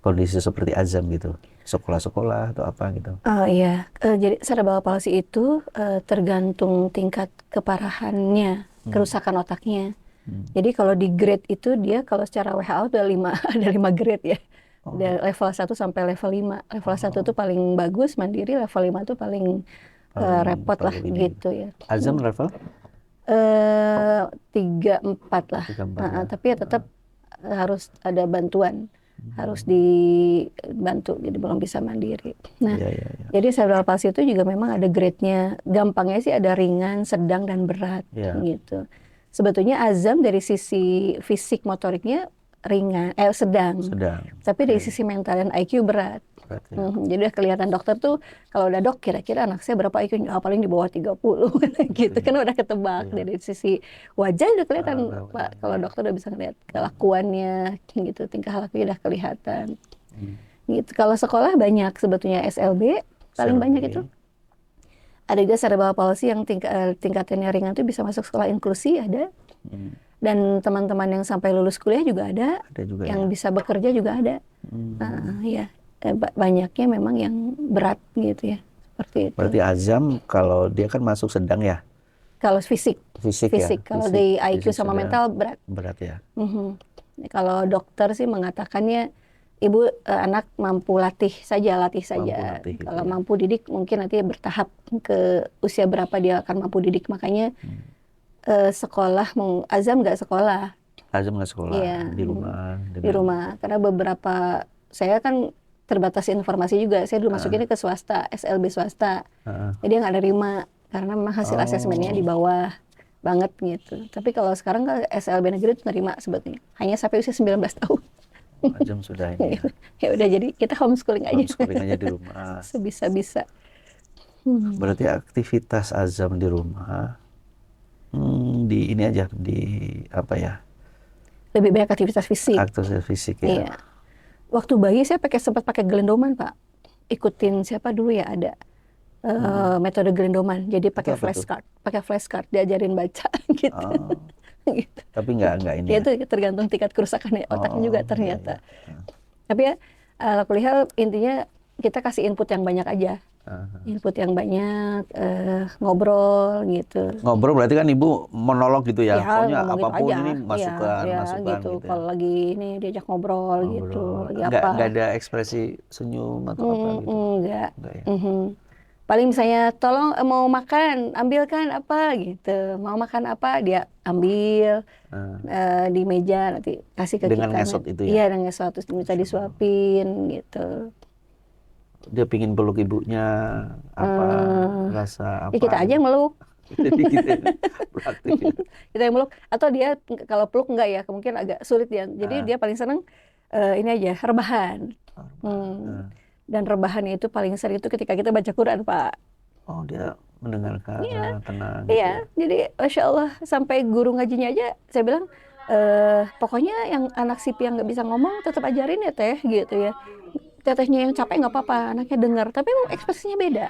kondisi seperti Azam gitu, sekolah-sekolah atau apa gitu? Iya, jadi cerebral palsy itu tergantung tingkat keparahannya, kerusakan otaknya. Jadi kalau di grade itu dia kalau secara WHO ada 5 grade ya. Dari level 1 sampai level 5. Level 1 itu paling bagus, mandiri, level 5 itu paling repot lah gitu ya. Azam level? 3-4 lah. 3-4 tapi ya tetap harus ada bantuan. Harus dibantu, jadi belum bisa mandiri. Nah, jadi cerebral palsy itu juga memang ada grade-nya. Gampangnya sih ada ringan, sedang, dan berat gitu. Sebetulnya Azam dari sisi fisik motoriknya ringan, sedang. Tapi dari sisi mental dan IQ berat. Ya. Jadi udah kelihatan dokter tuh, kalau udah dok kira-kira anak saya berapa IQ, paling di bawah 30 gitu kan udah ketebak. Dari sisi wajah udah kelihatan, Pak, kalau dokter udah bisa ngeliat kelakuannya gitu, tingkah lakunya udah kelihatan. Gitu. Kalau sekolah banyak sebetulnya SLB, paling banyak itu. Ada juga cerebral palsy yang tingkatannya ringan tuh bisa masuk sekolah inklusi, ada. Dan teman-teman yang sampai lulus kuliah juga ada juga yang bisa bekerja juga ada. Ya, banyaknya memang yang berat gitu ya, seperti itu. Berarti Azam kalau dia kan masuk sedang ya? Kalau fisik ya. Kalau di IQ sama mental berat ya. Kalau dokter sih mengatakannya, ibu anak mampu latih saja. Kalau mampu didik mungkin nanti bertahap ke usia berapa dia akan mampu didik. Makanya sekolah, Azam nggak sekolah. Iya, di rumah. Karena beberapa, saya kan terbatas informasi juga. Saya dulu masukinnya ke swasta, SLB swasta. Jadi nggak nerima karena memang hasil asesmennya di bawah banget gitu. Tapi kalau sekarang kan SLB negeri itu nerima sebetulnya. Hanya sampai usia 19 tahun. Azam sudah ini. Ya udah, jadi kita homeschooling aja. Homeschooling aja di rumah. Sebisa-bisa. Berarti aktivitas Azam di rumah di ini aja, di apa ya? Lebih banyak aktivitas fisik. Aktivitas fisik ya. Iya. Waktu bayi saya sempat pakai gelendoman, Pak. Ikutin siapa dulu ya, ada metode gelendoman. Jadi pakai flashcard, diajarin baca gitu. Gitu. Tapi nggak ini. Ya, itu tergantung tingkat kerusakan otaknya juga ternyata. Tapi ya, kuliah intinya kita kasih input yang banyak aja. Input yang banyak, ngobrol gitu. Ngobrol berarti kan ibu monolog gitu ya? Pokoknya ngomong apapun gitu aja. ini masukan gitu. gitu. Kalau lagi ini diajak ngobrol gitu. Nggak ada ekspresi senyum atau apa gitu? Enggak ya? Paling misalnya, tolong mau makan, ambilkan apa gitu. Mau makan apa, dia ambil di meja, nanti kasih ke dengan kita. ngesot itu ya? Iya, dengan ngesot, terus minta disuapin gitu. Dia pingin peluk ibunya, apa, rasa apa? Ya kita aja yang meluk. Jadi gitu ya, praktis ya. Kita yang meluk, atau dia kalau peluk enggak ya, mungkin agak sulit dia. Jadi dia paling seneng ini aja, rebahan. Dan rebahannya itu paling sering itu ketika kita baca Quran, Pak. Oh, dia mendengarkan, tenang. Iya, jadi Masya Allah, sampai guru ngajinya aja, saya bilang, pokoknya yang anak sipi yang nggak bisa ngomong, tetap ajarin ya teh, gitu ya. Tetehnya yang capek nggak apa-apa, anaknya dengar, tapi emang ekspresinya beda.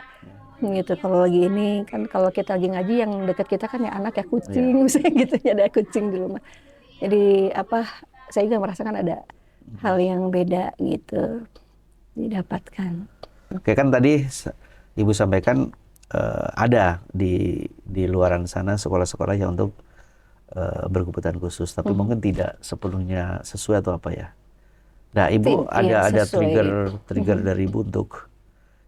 Gitu, kalau lagi ini, kan kalau kita lagi ngaji, yang dekat kita kan ya anak ya kucing, misalnya gitu, ya ada kucing di rumah. Jadi saya juga merasakan ada hal yang beda gitu didapatkan. Oke, kan tadi Ibu sampaikan ada di luaran sana sekolah-sekolah yang untuk berkebutuhan khusus, tapi mungkin tidak sepenuhnya sesuai atau apa ya. Nah, Ibu ada trigger dari Ibu untuk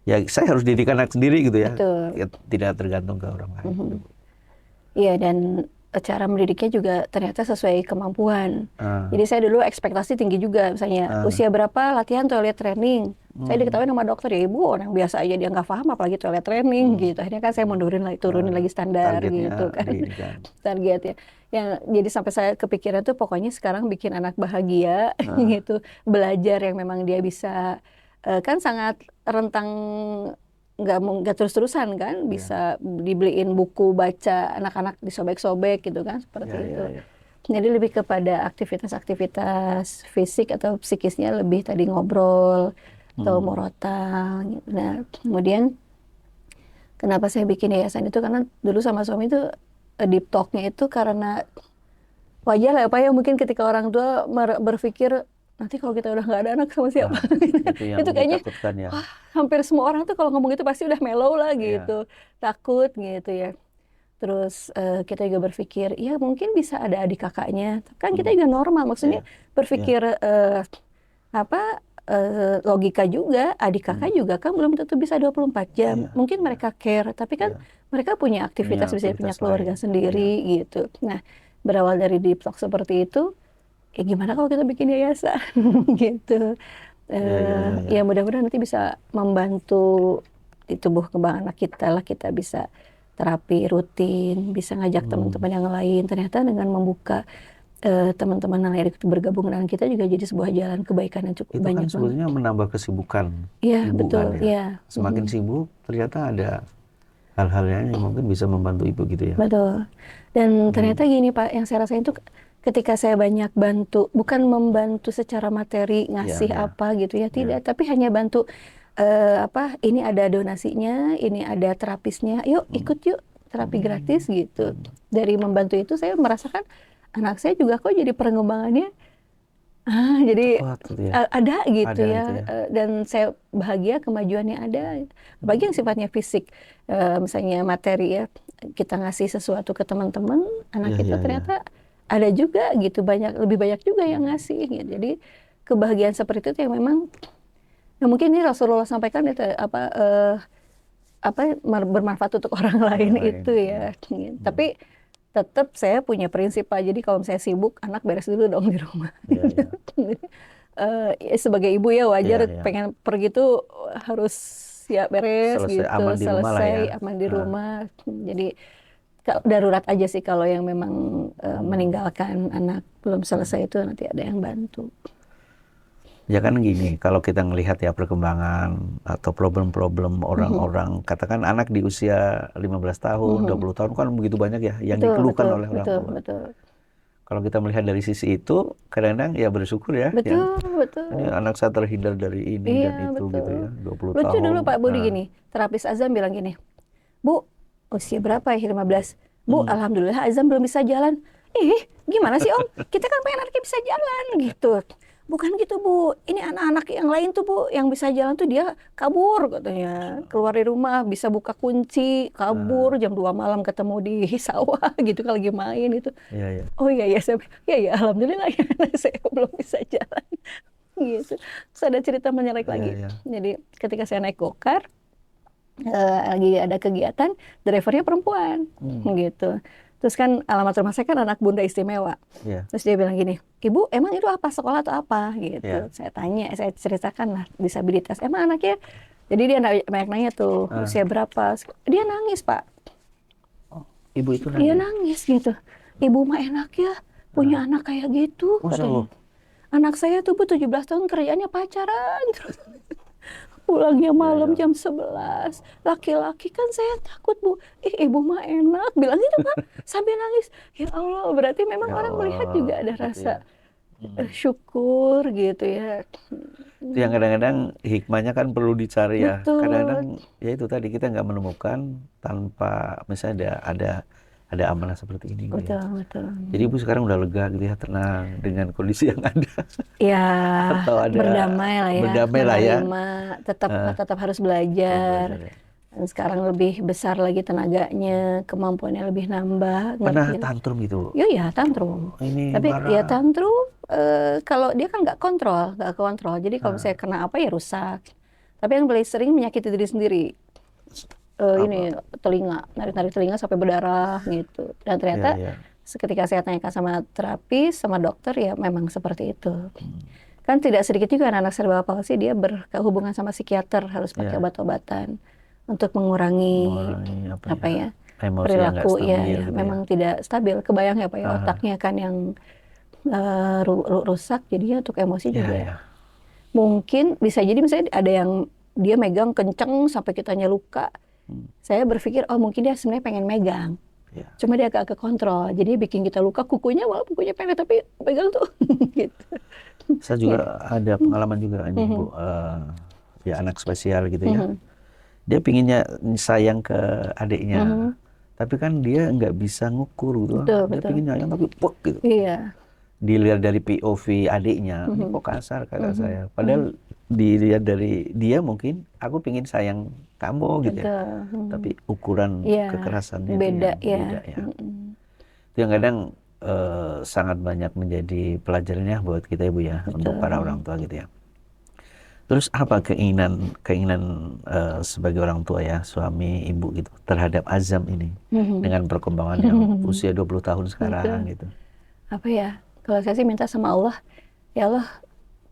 ya saya harus didik anak sendiri gitu ya. Ya, tidak tergantung ke orang lain. Iya, dan cara mendidiknya juga ternyata sesuai kemampuan. Jadi saya dulu ekspektasi tinggi juga, misalnya usia berapa latihan toilet training. Saya diketahui sama dokter, ya ibu orang biasa aja, dia nggak paham apalagi toilet training gitu. Akhirnya kan saya turunin lagi standar gitu kan. Targetnya. Yang jadi sampai saya kepikiran tuh pokoknya sekarang bikin anak bahagia gitu, belajar yang memang dia bisa, kan sangat rentang, nggak terus-terusan kan, bisa dibeliin buku baca anak-anak, disobek-sobek gitu kan, seperti itu. Jadi lebih kepada aktivitas-aktivitas fisik atau psikisnya, lebih tadi ngobrol atau murotal gitu. Nah, kemudian kenapa saya bikin yayasan itu, karena dulu sama suami itu deep talk-nya itu karena wajar lah Pak ya, mungkin ketika orang tua berpikir nanti kalau kita udah nggak ada anak sama siapa, itu kayaknya ya. Wah, hampir semua orang tuh kalau ngomong itu pasti udah mellow lah gitu, takut gitu ya. Terus kita juga berpikir, ya mungkin bisa ada adik kakaknya, kan kita juga normal, maksudnya berpikir logika juga, adik kakak juga kan belum tentu bisa 24 jam, mungkin mereka care, tapi kan mereka punya aktivitas, bisa punya keluarga sendiri gitu. Nah, berawal dari deep talk seperti itu, ya gimana kalau kita bikin yayasan gitu. Ya mudah-mudahan nanti bisa membantu di tubuh kembang anak kita lah, kita bisa terapi rutin, bisa ngajak teman-teman yang lain. Ternyata dengan membuka teman-teman yang ikut bergabung dengan kita juga jadi sebuah jalan kebaikan yang cukup Itu banyak kan sebetulnya menambah kesibukan Iya, ibu betul. kan ya. Iya. Semakin sibuk ternyata ada hal-hal yang mungkin bisa membantu ibu gitu ya. Betul. Dan ternyata gini Pak, yang saya rasain itu ketika saya banyak bantu, bukan membantu secara materi ngasih Ya. apa gitu ya, tidak, tapi hanya bantu ini ada donasinya, ini ada terapisnya, yuk ikut yuk terapi gratis gitu. Dari membantu itu saya merasakan anak saya juga kok jadi perkembangannya jadi Cepat gitu ya. ada gitu Ada ya, gitu ya. dan saya bahagia kemajuannya ada. Bagi yang sifatnya fisik, misalnya materi ya, kita ngasih sesuatu ke teman-teman, anak Iya, kita iya, iya. ternyata ada juga gitu, lebih banyak juga yang ngasih gitu. Jadi kebahagiaan seperti itu yang memang, nah mungkin ini Rasulullah sampaikan itu bermanfaat untuk orang lain lain, itu ya. Tapi tetap saya punya prinsip Pak, jadi kalau saya sibuk, anak beres dulu dong di rumah. Iya, iya. Ya sebagai ibu ya wajar Iya, iya. pengen pergi tuh harus ya beres Selesai gitu, aman di rumah lah ya. selesai aman di rumah. Jadi darurat aja sih kalau yang memang meninggalkan anak belum selesai itu nanti ada yang bantu. Ya kan gini, kalau kita ngelihat ya perkembangan atau problem-problem orang-orang, katakan anak di usia 15 tahun, 20 tahun kan begitu banyak ya yang dikeluhkan oleh orang tua. Betul. Kalau kita melihat dari sisi itu, kadang-kadang ya bersyukur ya. Betul. Ini anak saya terhindar dari ini Iya, dan itu betul. gitu ya, 20 Lucu tahun. dulu Pak Budi Nah, gini, terapis Azam bilang gini, Bu, usia berapa ya? 15. Bu, alhamdulillah Azam belum bisa jalan. Gimana sih Om? Kita kan pengen anaknya bisa jalan gitu. Bukan gitu Bu, ini anak-anak yang lain tuh Bu, yang bisa jalan tuh dia kabur katanya. Keluar dari rumah, bisa buka kunci, kabur jam 2 malam ketemu di sawah gitu kalau lagi main itu. iya, iya. Oh iya, alhamdulillah ya anak saya belum bisa jalan. Gitu. Terus ada cerita menarik Iya, lagi. iya. Jadi ketika saya naik gokar, lagi ada kegiatan, drivernya perempuan, gitu. Terus kan alamat rumah saya kan anak Bunda Istimewa. Iya. Terus dia bilang gini, Ibu emang itu apa, sekolah atau apa? Gitu. Iya. Saya tanya, saya ceritakan lah disabilitas. Emang anaknya, jadi dia banyak nanya tuh, usia berapa? Dia nangis Pak. Ibu itu Dia nangis. nangis gitu. Ibu mah enak ya, punya anak kayak gitu. Masya Katanya. Allah. Anak saya tuh Bu 17 tahun kerjanya pacaran terus. Pulangnya malam jam 11. Laki-laki kan saya takut Bu. Ibu mah enak. Bilang gitu kan. Sambil nangis. Ya Allah, berarti memang Ya orang melihat Allah, juga ada gitu rasa ya. syukur gitu ya. Itu yang kadang-kadang hikmahnya kan perlu dicari ya. Betul. Kadang-kadang ya itu tadi kita nggak menemukan tanpa misalnya ada amanah seperti ini gitu ya. Betul. Jadi Ibu sekarang udah lega gitu ya, tenang dengan kondisi yang ada. Ya, Atau ada berdamai lah ya. berdamai lah ya. Menerima, tetap harus belajar. Dan sekarang lebih besar lagi tenaganya, kemampuannya lebih nambah. Pernah ngerti? tantrum gitu. Ya tantrum. Ini Tapi marah. ya tantrum kalau dia kan nggak kontrol. Jadi kalau saya kena apa ya rusak. Tapi yang paling sering menyakiti diri sendiri. Ini telinga, narik-narik telinga sampai berdarah gitu. Dan ternyata ketika saya tanyakan sama terapis, sama dokter ya memang seperti itu. Kan tidak sedikit juga anak serba palsi dia berhubungan sama psikiater, harus pakai obat-obatan untuk mengurangi emosi perilaku yang ya, gitu memang tidak stabil. Kebayang ya Pak ya, otaknya kan yang rusak, jadinya untuk emosi juga. Mungkin bisa jadi misalnya ada yang dia megang kenceng sampai kitanya luka. Saya berpikir mungkin dia sebenarnya pengen megang. Cuma dia agak kontrol. Jadi bikin kita luka, kukunya walaupun kukunya pendek tapi pegang tuh gitu. Saya juga ada pengalaman juga ini Bu, ya anak spesial gitu ya. Dia pinginnya sayang ke adiknya. Tapi kan dia nggak bisa ngukur gitu. Dia pinginnya sayang tapi puk gitu. Iya. Dilihat dari POV adiknya, ini kok kasar kakak saya. Padahal dilihat dari dia mungkin, aku pingin sayang kamu gitu ya. Tapi ukuran kekerasannya beda itu ya. beda ya. Itu yang kadang sangat banyak menjadi pelajaran ya buat kita Ibu ya, untuk para orang tua gitu ya. Terus apa keinginan sebagai orang tua ya, suami ibu gitu, terhadap Azam ini dengan perkembangan yang usia 20 tahun sekarang gitu? Apa ya? Kalau saya sih minta sama Allah, ya Allah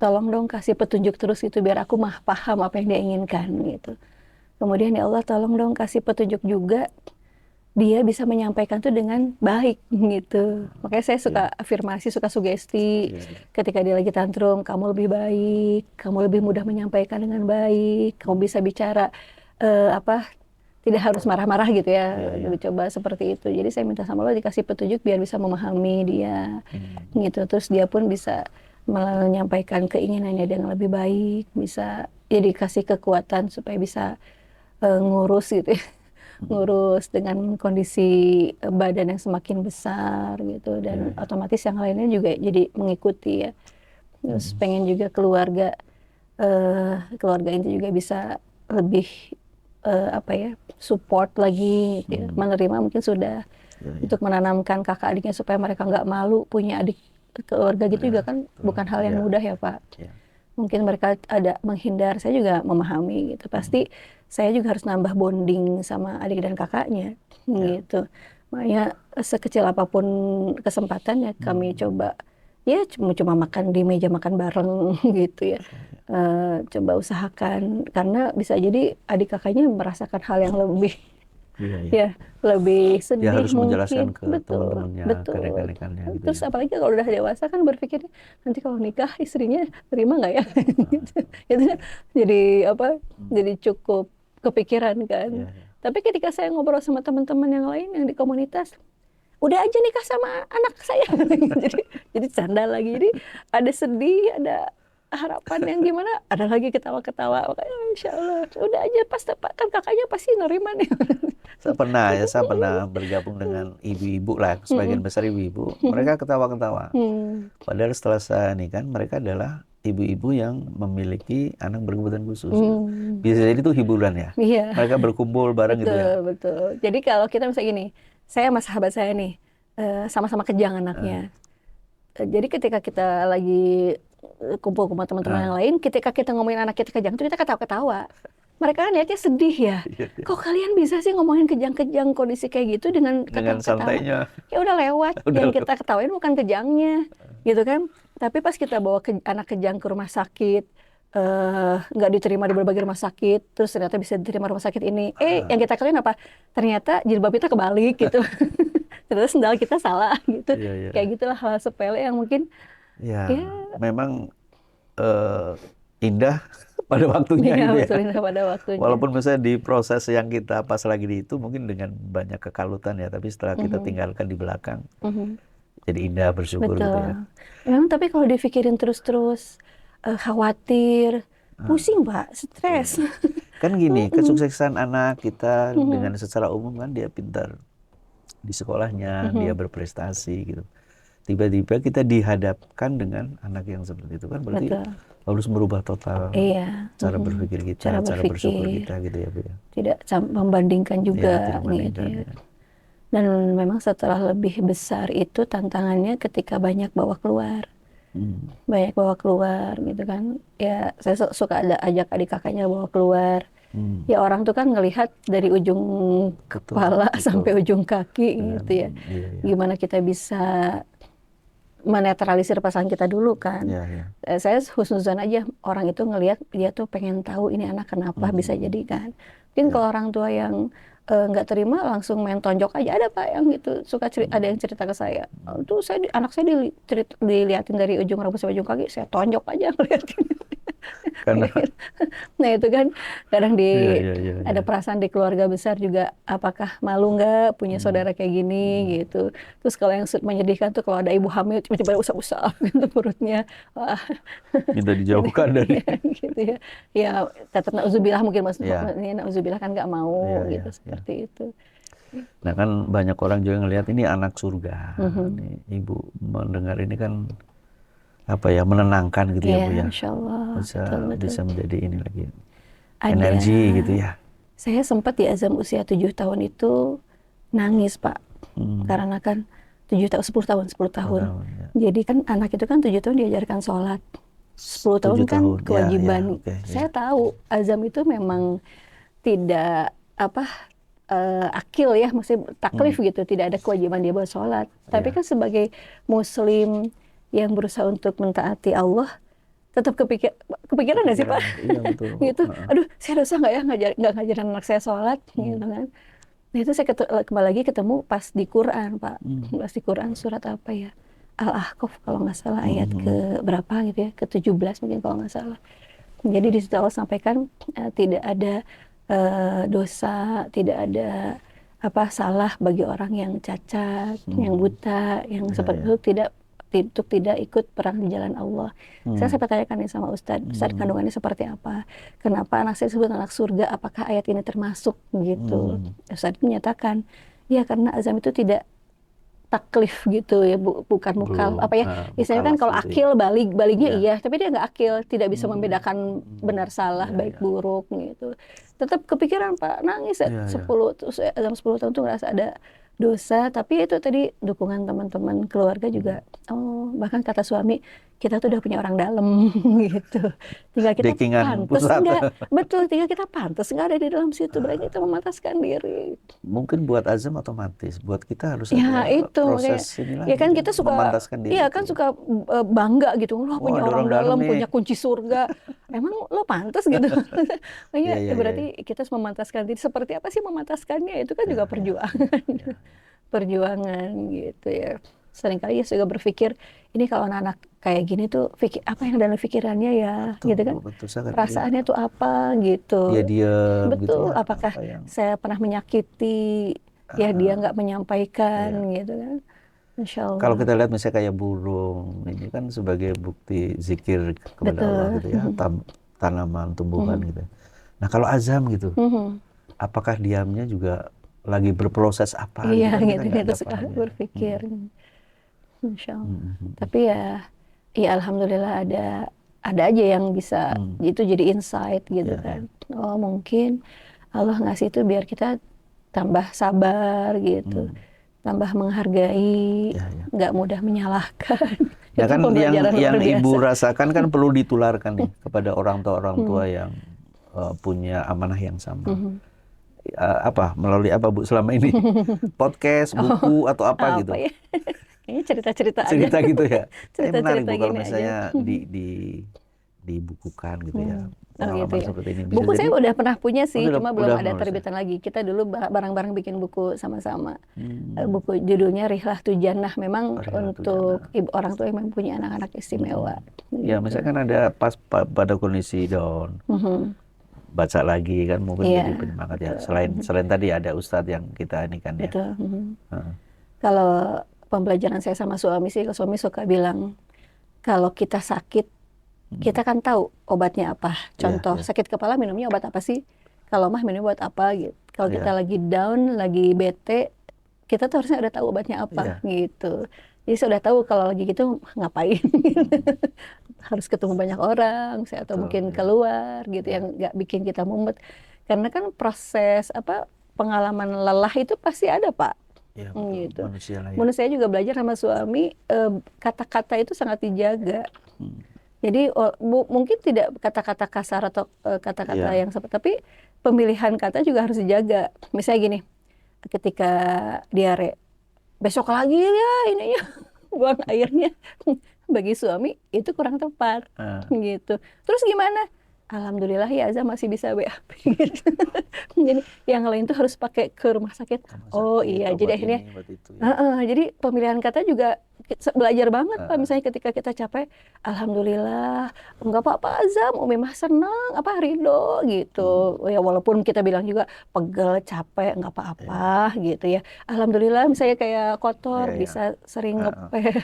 tolong dong kasih petunjuk terus itu biar aku paham apa yang dia inginkan gitu. Kemudian ya Allah tolong dong kasih petunjuk juga dia bisa menyampaikan tuh dengan baik gitu. Makanya saya suka afirmasi, suka sugesti. Ketika dia lagi tantrum, kamu lebih baik, kamu lebih mudah menyampaikan dengan baik, kamu bisa bicara apa, tidak harus marah-marah gitu ya. Dicoba seperti itu. Jadi saya minta sama Allah dikasih petunjuk biar bisa memahami dia gitu. Terus dia pun bisa menyampaikan keinginannya dengan lebih baik, bisa ya dikasih kekuatan supaya bisa ngurus gitu ya. Ngurus dengan kondisi badan yang semakin besar gitu, dan otomatis yang lainnya juga jadi mengikuti ya. Terus pengen juga keluarga itu juga bisa lebih apa ya, support lagi gitu ya. Menerima mungkin sudah untuk menanamkan kakak adiknya supaya mereka nggak malu punya adik keluarga gitu juga kan bukan hal yang mudah ya Pak. Mungkin mereka ada menghindar, saya juga memahami gitu. Pasti saya juga harus nambah bonding sama adik dan kakaknya gitu. Makanya sekecil apapun kesempatannya kami coba ya cuma makan di meja makan bareng gitu ya. Coba usahakan karena bisa jadi adik kakaknya merasakan hal yang lebih ya lebih sedih Dia harus mungkin. menjelaskan ke Betul, teman-temannya, ke betul. rekan-rekannya gitu Terus ya. apalagi kalau udah dewasa kan berpikir nanti kalau nikah istrinya terima nggak ya? Gitu. Itu kan jadi apa? Jadi cukup kepikiran kan. Tapi ketika saya ngobrol sama teman-teman yang lain yang di komunitas, udah aja nikah sama anak saya. jadi canda lagi. Jadi ada sedih, ada harapan yang gimana, ada lagi ketawa-ketawa. Makanya insya Allah udah aja pas kan kakaknya pasti nerima nih. Saya pernah bergabung dengan ibu-ibu lah, sebagian besar ibu-ibu. Mereka ketawa-ketawa. Padahal setelah saya nikah, mereka adalah ibu-ibu yang memiliki anak berkebutuhan khusus. Bisa jadi itu hiburan ya. Iya. Mereka berkumpul bareng gitu ya. Betul. Jadi kalau kita misalnya gini, saya sama sahabat saya nih, sama-sama kejang anaknya. Jadi ketika kita lagi kumpul sama teman-teman yang lain, ketika kita ngomongin anak kita kejang, itu kita ketawa-ketawa. Mereka kan lihatnya sedih ya. Kok kalian bisa sih ngomongin kejang-kejang kondisi kayak gitu dengan ketawa-ketawa? Santainya. Ya udah lewat. Yang kita ketawain bukan kejangnya, gitu kan? Tapi pas kita bawa anak kejang ke rumah sakit, nggak diterima di berbagai rumah sakit, terus ternyata bisa diterima rumah sakit ini. Yang kita kalian apa? Ternyata jilbab kita kebalik gitu. Ternyata sendal kita salah gitu. Kayak gitulah hal sepele yang mungkin ya. Memang indah pada waktunya gitu ya. Betul, indah pada waktunya. Walaupun misalnya di proses yang kita pas lagi di itu mungkin dengan banyak kekalutan ya, tapi setelah kita tinggalkan di belakang, jadi indah, bersyukur gitu ya. Memang tapi kalau dipikirin terus-terus, khawatir, pusing Pak, stres. Kan gini, kesuksesan anak kita dengan secara umum kan dia pintar di sekolahnya, dia berprestasi gitu. Tiba-tiba kita dihadapkan dengan anak yang seperti itu kan berarti harus merubah total cara berpikir kita, cara bersyukur kita gitu ya Bu ya. Tidak membandingkan juga tidak membandingkan, gitu ya. Dan memang setelah lebih besar itu tantangannya ketika banyak bawa keluar. Banyak bawa keluar gitu kan. Ya saya suka ajak adik kakaknya bawa keluar. Ya orang tuh kan ngelihat dari ujung kepala sampai ujung kaki gitu ya. Gimana kita bisa menetralisir perasaan kita dulu kan. Saya husnuzon aja, orang itu ngelihat dia tuh pengen tahu ini anak kenapa bisa jadi kan. Mungkin kalau orang tua yang nggak terima langsung main tonjok aja, ada Pak yang gitu suka ada yang cerita ke saya. Tuh anak saya dilihatin dari ujung rambut sampai ujung kaki, saya tonjok aja ngeliatin. Karena Nah itu kan kadang ada perasaan di keluarga besar juga, apakah malu nggak punya saudara kayak gini gitu. Terus kalau yang menyedihkan tuh kalau ada ibu hamil tiba-tiba usap-usap gitu perutnya, wah minta dijauhkan dari gitu ya. Ya tetap nauzubillah mungkin maksudnya nauzubillah kan nggak mau gitu seperti itu. Nah kan banyak orang juga ngelihat ini anak surga. Nih, ibu mendengar ini kan apa ya, menenangkan gitu ya Bu ya. Insyaallah. Bisa menjadi ini lagi energi gitu ya. Saya sempat di azam usia 7 tahun itu nangis Pak. Karena kan 10 tahun. Jadi kan anak itu kan 7 tahun diajarkan sholat. 10 tahun kan kewajiban. Saya tahu azam itu memang tidak akil ya, mesti taklif gitu, tidak ada kewajiban dia buat sholat. Tapi kan sebagai muslim yang berusaha untuk mentaati Allah, tetap kepikiran nggak sih Pak? Iya betul. Gitu. Aduh, saya dosa nggak ya nggak ngajarin anak saya sholat gitu kan. Nah Nah itu saya kembali lagi ketemu pas di Quran, Pak. Pas di Quran surat apa ya? Al-Ahqaf kalau nggak salah ayat ke berapa gitu ya? Ke-17 mungkin kalau nggak salah. Jadi di situ Allah sampaikan tidak ada dosa, tidak ada salah bagi orang yang cacat, yang buta, yang seperti itu tidak ikut perang di jalan Allah. Saya sempat tanyakan nih sama Ustadz kandungannya seperti apa? Kenapa anak saya disebut anak surga? Apakah ayat ini termasuk gitu? Ustadz menyatakan, ya karena azam itu tidak taklif gitu ya, bukan mukal istilahnya kan kalau akil baliknya iya, tapi dia nggak akil, tidak bisa membedakan benar salah baik buruk gitu. Tetap kepikiran Pak, nangis 10 dalam 10 tahun tuh ngerasa ada dosa, tapi itu tadi dukungan teman-teman keluarga juga. Bahkan kata suami, kita tuh udah punya orang dalam gitu. Tinggal kita pantas enggak, betul, tinggal kita pantas enggak ada di dalam situ, berarti kita memantaskan diri. Mungkin buat azam otomatis, buat kita harus ya, ada itu, proses ini lagi. Ya kan kita suka memantaskan diri. Iya kan suka bangga gitu, lo punya orang dalam, punya kunci surga. Emang lo pantas gitu. Berarti kita harus memantaskan diri. Seperti apa sih memantaskannya? Itu kan juga perjuangan. Perjuangan gitu ya. Seringkali ya juga berpikir, ini kalau anak-anak kayak gini tuh apa yang dalam pikirannya ya, betul, gitu kan? Betul, perasaannya tuh apa gitu. Ya dia betul, gitu ya, apakah saya pernah menyakiti, ya dia nggak menyampaikan gitu kan. Insya Allah. Kalau kita lihat misalnya kayak burung, ini kan sebagai bukti zikir kepada Allah gitu ya, tanaman, tumbuhan gitu. Nah kalau azam gitu, apakah diamnya juga lagi berproses apa? Iya gitu, itu suka berpikir. Insya Allah. Tapi ya alhamdulillah ada aja yang bisa itu jadi insight gitu kan. Oh mungkin Allah ngasih itu biar kita tambah sabar gitu, tambah menghargai, nggak mudah menyalahkan. Ya kan yang ibu rasakan kan perlu ditularkan nih kepada orang tua yang punya amanah yang sama. Melalui apa Bu selama ini? Podcast, buku atau apa gitu? Ya? Kayaknya cerita gitu ya. Cerita-cerita menarik Bu kalau gini misalnya dibukukan gitu ya. Gitu ya. Seperti ini. Buku saya udah pernah punya sih, cuma belum ada terbitan lagi. Kita dulu bareng-bareng bikin buku sama-sama. Buku judulnya Rihlah Tujannah, memang untuk ibu orang tua yang mempunyai anak-anak istimewa. Ya, misalkan ada pas pada kondisi down. Baca lagi kan mungkin jadi penyemangat ya. Selain tadi ada ustadz yang kita ini kan ya. Betul. Kalau pembelajaran saya sama suami sih, suami suka bilang kalau kita sakit, kita kan tahu obatnya apa. Contoh sakit kepala minumnya obat apa sih? Kalau mah minumnya obat apa gitu. Kalau kita lagi down, lagi bete, kita tuh harusnya udah tahu obatnya apa gitu. Jadi saya udah tahu kalau lagi gitu ngapain. Harus ketemu banyak orang, atau mungkin keluar gitu yang nggak bikin kita mumet. Karena kan proses pengalaman lelah itu pasti ada Pak. Ya, gitu. Manusia juga belajar sama suami, kata-kata itu sangat dijaga. Jadi mungkin tidak kata-kata kasar atau kata-kata yang seperti, tapi pemilihan kata juga harus dijaga. Misalnya gini, ketika diare, besok lagi ya ininya buang airnya, bagi suami itu kurang tepat, gitu. Terus gimana? Alhamdulillah ya Azam masih bisa BAB gitu. Jadi yang lain tuh harus pakai ke rumah sakit. Oh iya, jadi akhirnya jadi pemilihan kata juga belajar banget Pak. Misalnya ketika kita capek, alhamdulillah, enggak apa-apa Azam, Umi mah senang, ridho gitu. Ya walaupun kita bilang juga pegel, capek, enggak apa-apa gitu ya. Alhamdulillah misalnya kayak kotor bisa sering ngepel,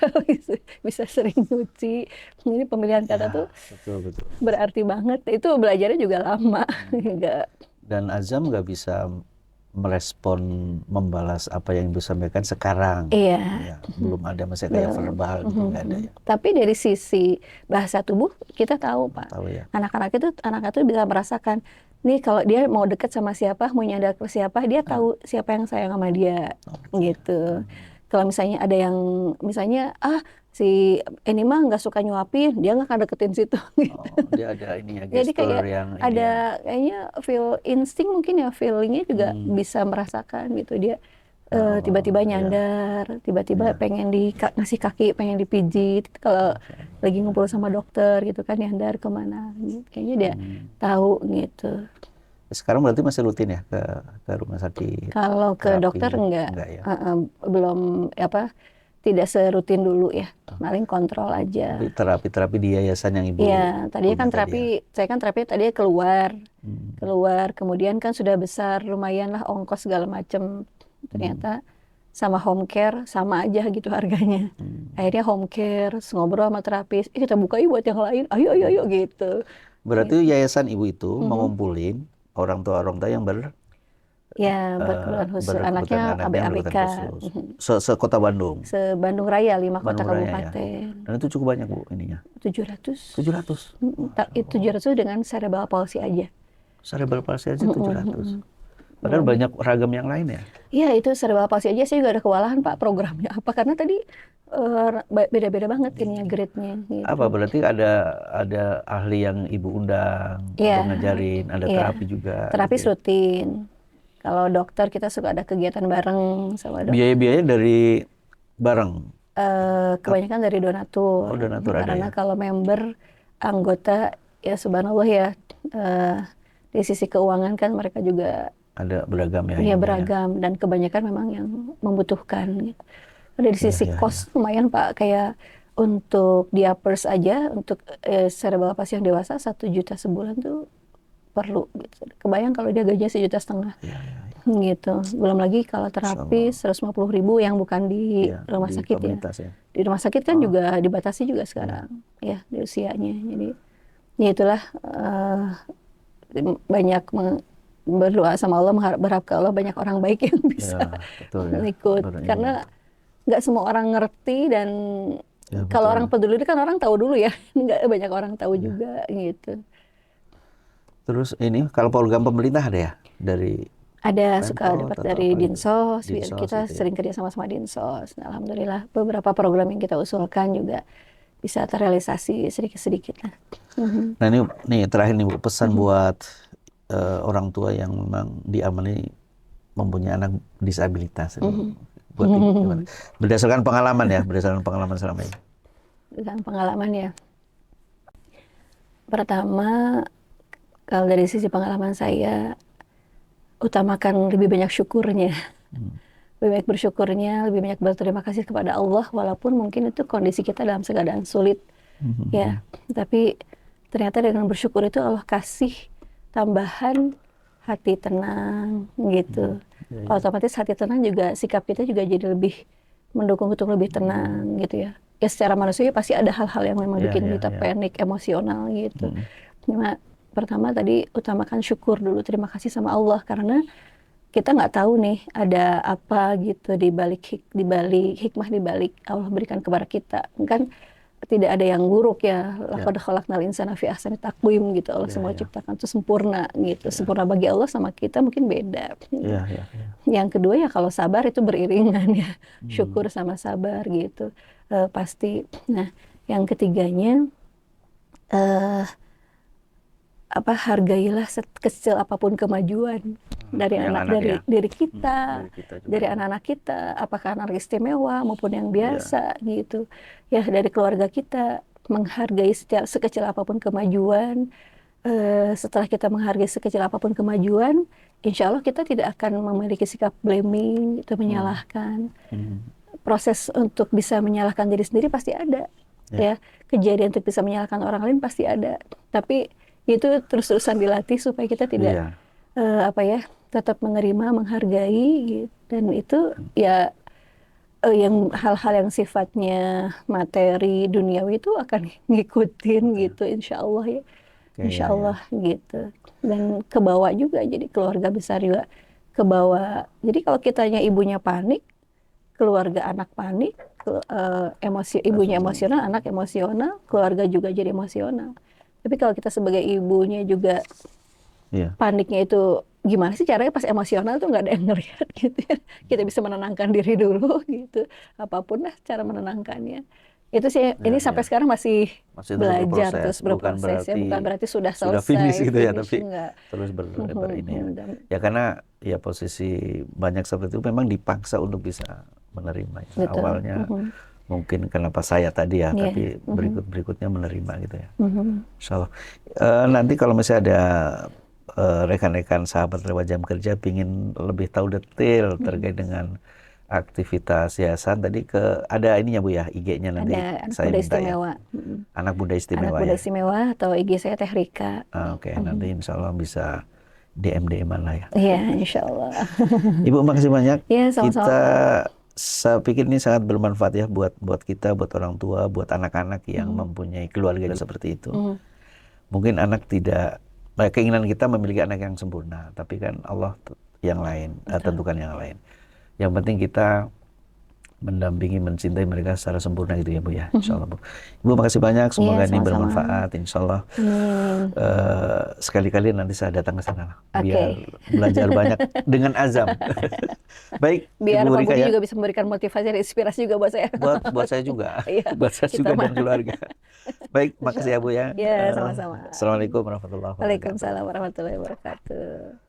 bisa sering nyuci. Jadi pemilihan kata tuh betul. Berarti banget. Itu belajarnya juga lama. Dan Azam nggak bisa merespon, membalas apa yang Ibu sampaikan sekarang. Iya. Belum ada kayak verbal gitu, nggak ada ya. Tapi dari sisi bahasa tubuh kita tahu Pak. Tahu ya. Anak-anak itu bisa merasakan. Nih kalau dia mau deket sama siapa, mau nyadar ke siapa, dia tahu siapa yang sayang sama dia, gitu. Kalau misalnya ada yang misalnya si ini mah nggak suka nyuapin, dia nggak akan deketin situ. Dia ada ini ya, jadi kayak yang ada kayaknya feel insting mungkin ya, feelingnya juga bisa merasakan gitu. Dia tiba-tiba nyandar, tiba-tiba pengen ngasih kaki, pengen dipijit. Kalau lagi ngumpul sama dokter gitu kan, nyandar kemana, gitu. Kayaknya dia tahu gitu. sekarang berarti masih rutin ya ke rumah sakit Kalau ke terapi? dokter enggak, Enggak ya. belum tidak serutin dulu ya, paling kontrol aja. Tapi terapi di yayasan yang ibu Iya, tadinya kan punya tadi ya. saya kan terapi tadinya Hmm. keluar, kemudian kan sudah besar, lumayan lah ongkos segala macam. Ternyata sama home care sama aja gitu harganya. Akhirnya home care, terus ngobrol sama terapis, kita buka yuk buat yang lain, ayo ayo ayo gitu. Berarti yayasan ibu itu Mhm. mengumpulin orang tua yang Ya, berkebutuhan khusus, anaknya berkebutuhan anaknya ABK, berkebutuhan khusus. Sekota Bandung, se-Bandung Raya, 5 kota Bandung Raya ya. kabupaten, Dan itu cukup banyak Bu ininya. 700. 700. Itu 700 dengan cerebral palsy aja. Cerebral palsy aja 700. Padahal Belum. banyak ragam yang lain ya. Iya, itu cerebral palsy aja saya juga ada kewalahan Pak programnya apa, karena tadi beda-beda banget ininya grade-nya gitu. Apa berarti ada ahli yang ibu undang Iya, untuk ngajarin, ada iya. terapi juga. Terapis gitu ya. rutin. Kalau dokter kita suka ada kegiatan bareng sama dokter. Biaya-biayanya dari bareng. Kebanyakan dari donatur. Oh, donatur ada Karena ya. kalau member anggota ya subhanallah ya, di sisi keuangan kan mereka juga Ada beragam ya. punya ini ya. beragam dan kebanyakan memang yang membutuhkan gitu. Dari sisi iya, cost lumayan Pak, kayak untuk diapers aja untuk cerebral palsy yang dewasa 1 juta sebulan tuh perlu gitu. Kebayang kalau dia gajinya 1,5 juta Iya, iya. gitu. Belum lagi kalau terapis 150.000 yang bukan di Iya, rumah di sakit ya. komunitas ya. Di rumah sakit kan juga dibatasi juga sekarang ya di usianya. Jadi ya itulah, banyak berdoa sama Allah, berharap ke Allah banyak orang baik yang bisa Ya, betul ya. ikut, Betul, karena nggak semua orang ngerti, dan ya, kalau betul. orang peduli kan orang tahu dulu ya, nggak banyak orang tahu juga gitu. Terus ini kalau program pemerintah ada ya dari Ada Pemkot suka dapat atau dari apa gitu? Dinsos, Dinsos kita gitu ya. sering kerja sama Dinsos. Nah, alhamdulillah beberapa program yang kita usulkan juga bisa terrealisasi sedikit-sedikit lah. Nah ini terakhir nih Bu, pesan buat orang tua yang memang diamini mempunyai anak disabilitas. Buat ibu gimana? Berdasarkan pengalaman selama ini. Dengan pengalaman ya. Pertama, kalau dari sisi pengalaman saya, utamakan lebih banyak syukurnya. Lebih banyak bersyukurnya, lebih banyak berterima kasih kepada Allah, walaupun mungkin itu kondisi kita dalam keadaan sulit. Ya, tapi ternyata dengan bersyukur itu Allah kasih tambahan hati tenang gitu. Otomatis hati tenang juga, sikap kita juga jadi lebih mendukung untuk lebih tenang gitu ya. Ya secara manusia pasti ada hal-hal yang memang bikin kita panik, emosional gitu. Cuma pertama tadi utamakan syukur dulu, terima kasih sama Allah, karena kita nggak tahu nih ada apa gitu di balik hikmah di balik Allah berikan kepada kita. Kan tidak ada yang buruk ya. Laqad khalaqnal insana fi ahsani taqwim gitu. Allah semua ciptakan itu sempurna gitu. Sempurna bagi Allah sama kita mungkin beda. Yang kedua ya kalau sabar itu beriringan ya. Syukur sama sabar gitu. Pasti. Nah, yang ketiganya hargailah sekecil apapun kemajuan dari diri kita, dari anak-anak kita, apakah anak istimewa maupun yang biasa gitu. Ya dari keluarga kita, menghargai sekecil apapun kemajuan. Setelah kita menghargai sekecil apapun kemajuan, insya Allah kita tidak akan memiliki sikap blaming, itu menyalahkan. Proses untuk bisa menyalahkan diri sendiri pasti ada, ya. Kejadian untuk bisa menyalahkan orang lain pasti ada. Tapi itu terus-terusan dilatih supaya kita tidak tetap menerima, menghargai gitu. Dan itu ya yang hal-hal yang sifatnya materi duniawi itu akan ngikutin gitu, insya Allah ya. Insya Allah gitu. Dan kebawa juga, jadi keluarga besar juga kebawa. Jadi kalau kitanya ibunya panik, keluarga anak panik, ibunya emosional, anak emosional, keluarga juga jadi emosional. Tapi kalau kita sebagai ibunya juga paniknya itu gimana sih caranya pas emosional tuh nggak ada yang ngeliat gitu ya. Kita bisa menenangkan diri dulu gitu. Apapun lah cara menenangkannya. Itu sih ini sampai sekarang masih belajar terus berproses. Bukan berarti sudah selesai. Sudah finish gitu ya, tapi enggak. terus ini ya. Ya karena ya posisi banyak seperti itu memang dipaksa untuk bisa menerima. Awalnya mungkin kenapa saya tadi ya, tapi berikutnya menerima gitu ya. Insya Allah. Nanti kalau misalnya ada rekan-rekan sahabat lewat jam kerja pingin lebih tahu detail terkait dengan aktivitas yayasan, tadi ada ininya Bu ya, IG-nya nanti Ada anak saya muda minta ya. istimewa. Anak Muda Anak Istimewa muda ya. istimewa atau IG saya Teh Rika. Oke, nanti insya Allah bisa DM-an lah ya. Iya, insya Allah. Ibu makasih banyak. Iya, sama-sama. Saya pikir ini sangat bermanfaat ya buat kita, buat orang tua, buat anak-anak yang mempunyai keluarga seperti itu. Mungkin anak tidak, keinginan kita memiliki anak yang sempurna, tapi kan Allah yang lain, tentukan yang lain. Yang penting kita mendampingi, mencintai mereka secara sempurna gitu ya Bu ya, insya Allah Bu. Ibu makasih banyak, semoga ini sama-sama. bermanfaat, insya Allah. Amin. Sekali-kali nanti saya datang ke sana, Oke. biar belajar banyak dengan azam. Baik, Biar Ibu Pak Rika Budi ya. juga bisa memberikan motivasi dan inspirasi juga buat saya. Buat saya juga, Iya, buat saya kita juga mah. dan keluarga. Baik, makasih ya Bu ya. Iya, sama-sama. Assalamualaikum warahmatullahi wabarakatuh. Waalaikumsalam warahmatullahi wabarakatuh.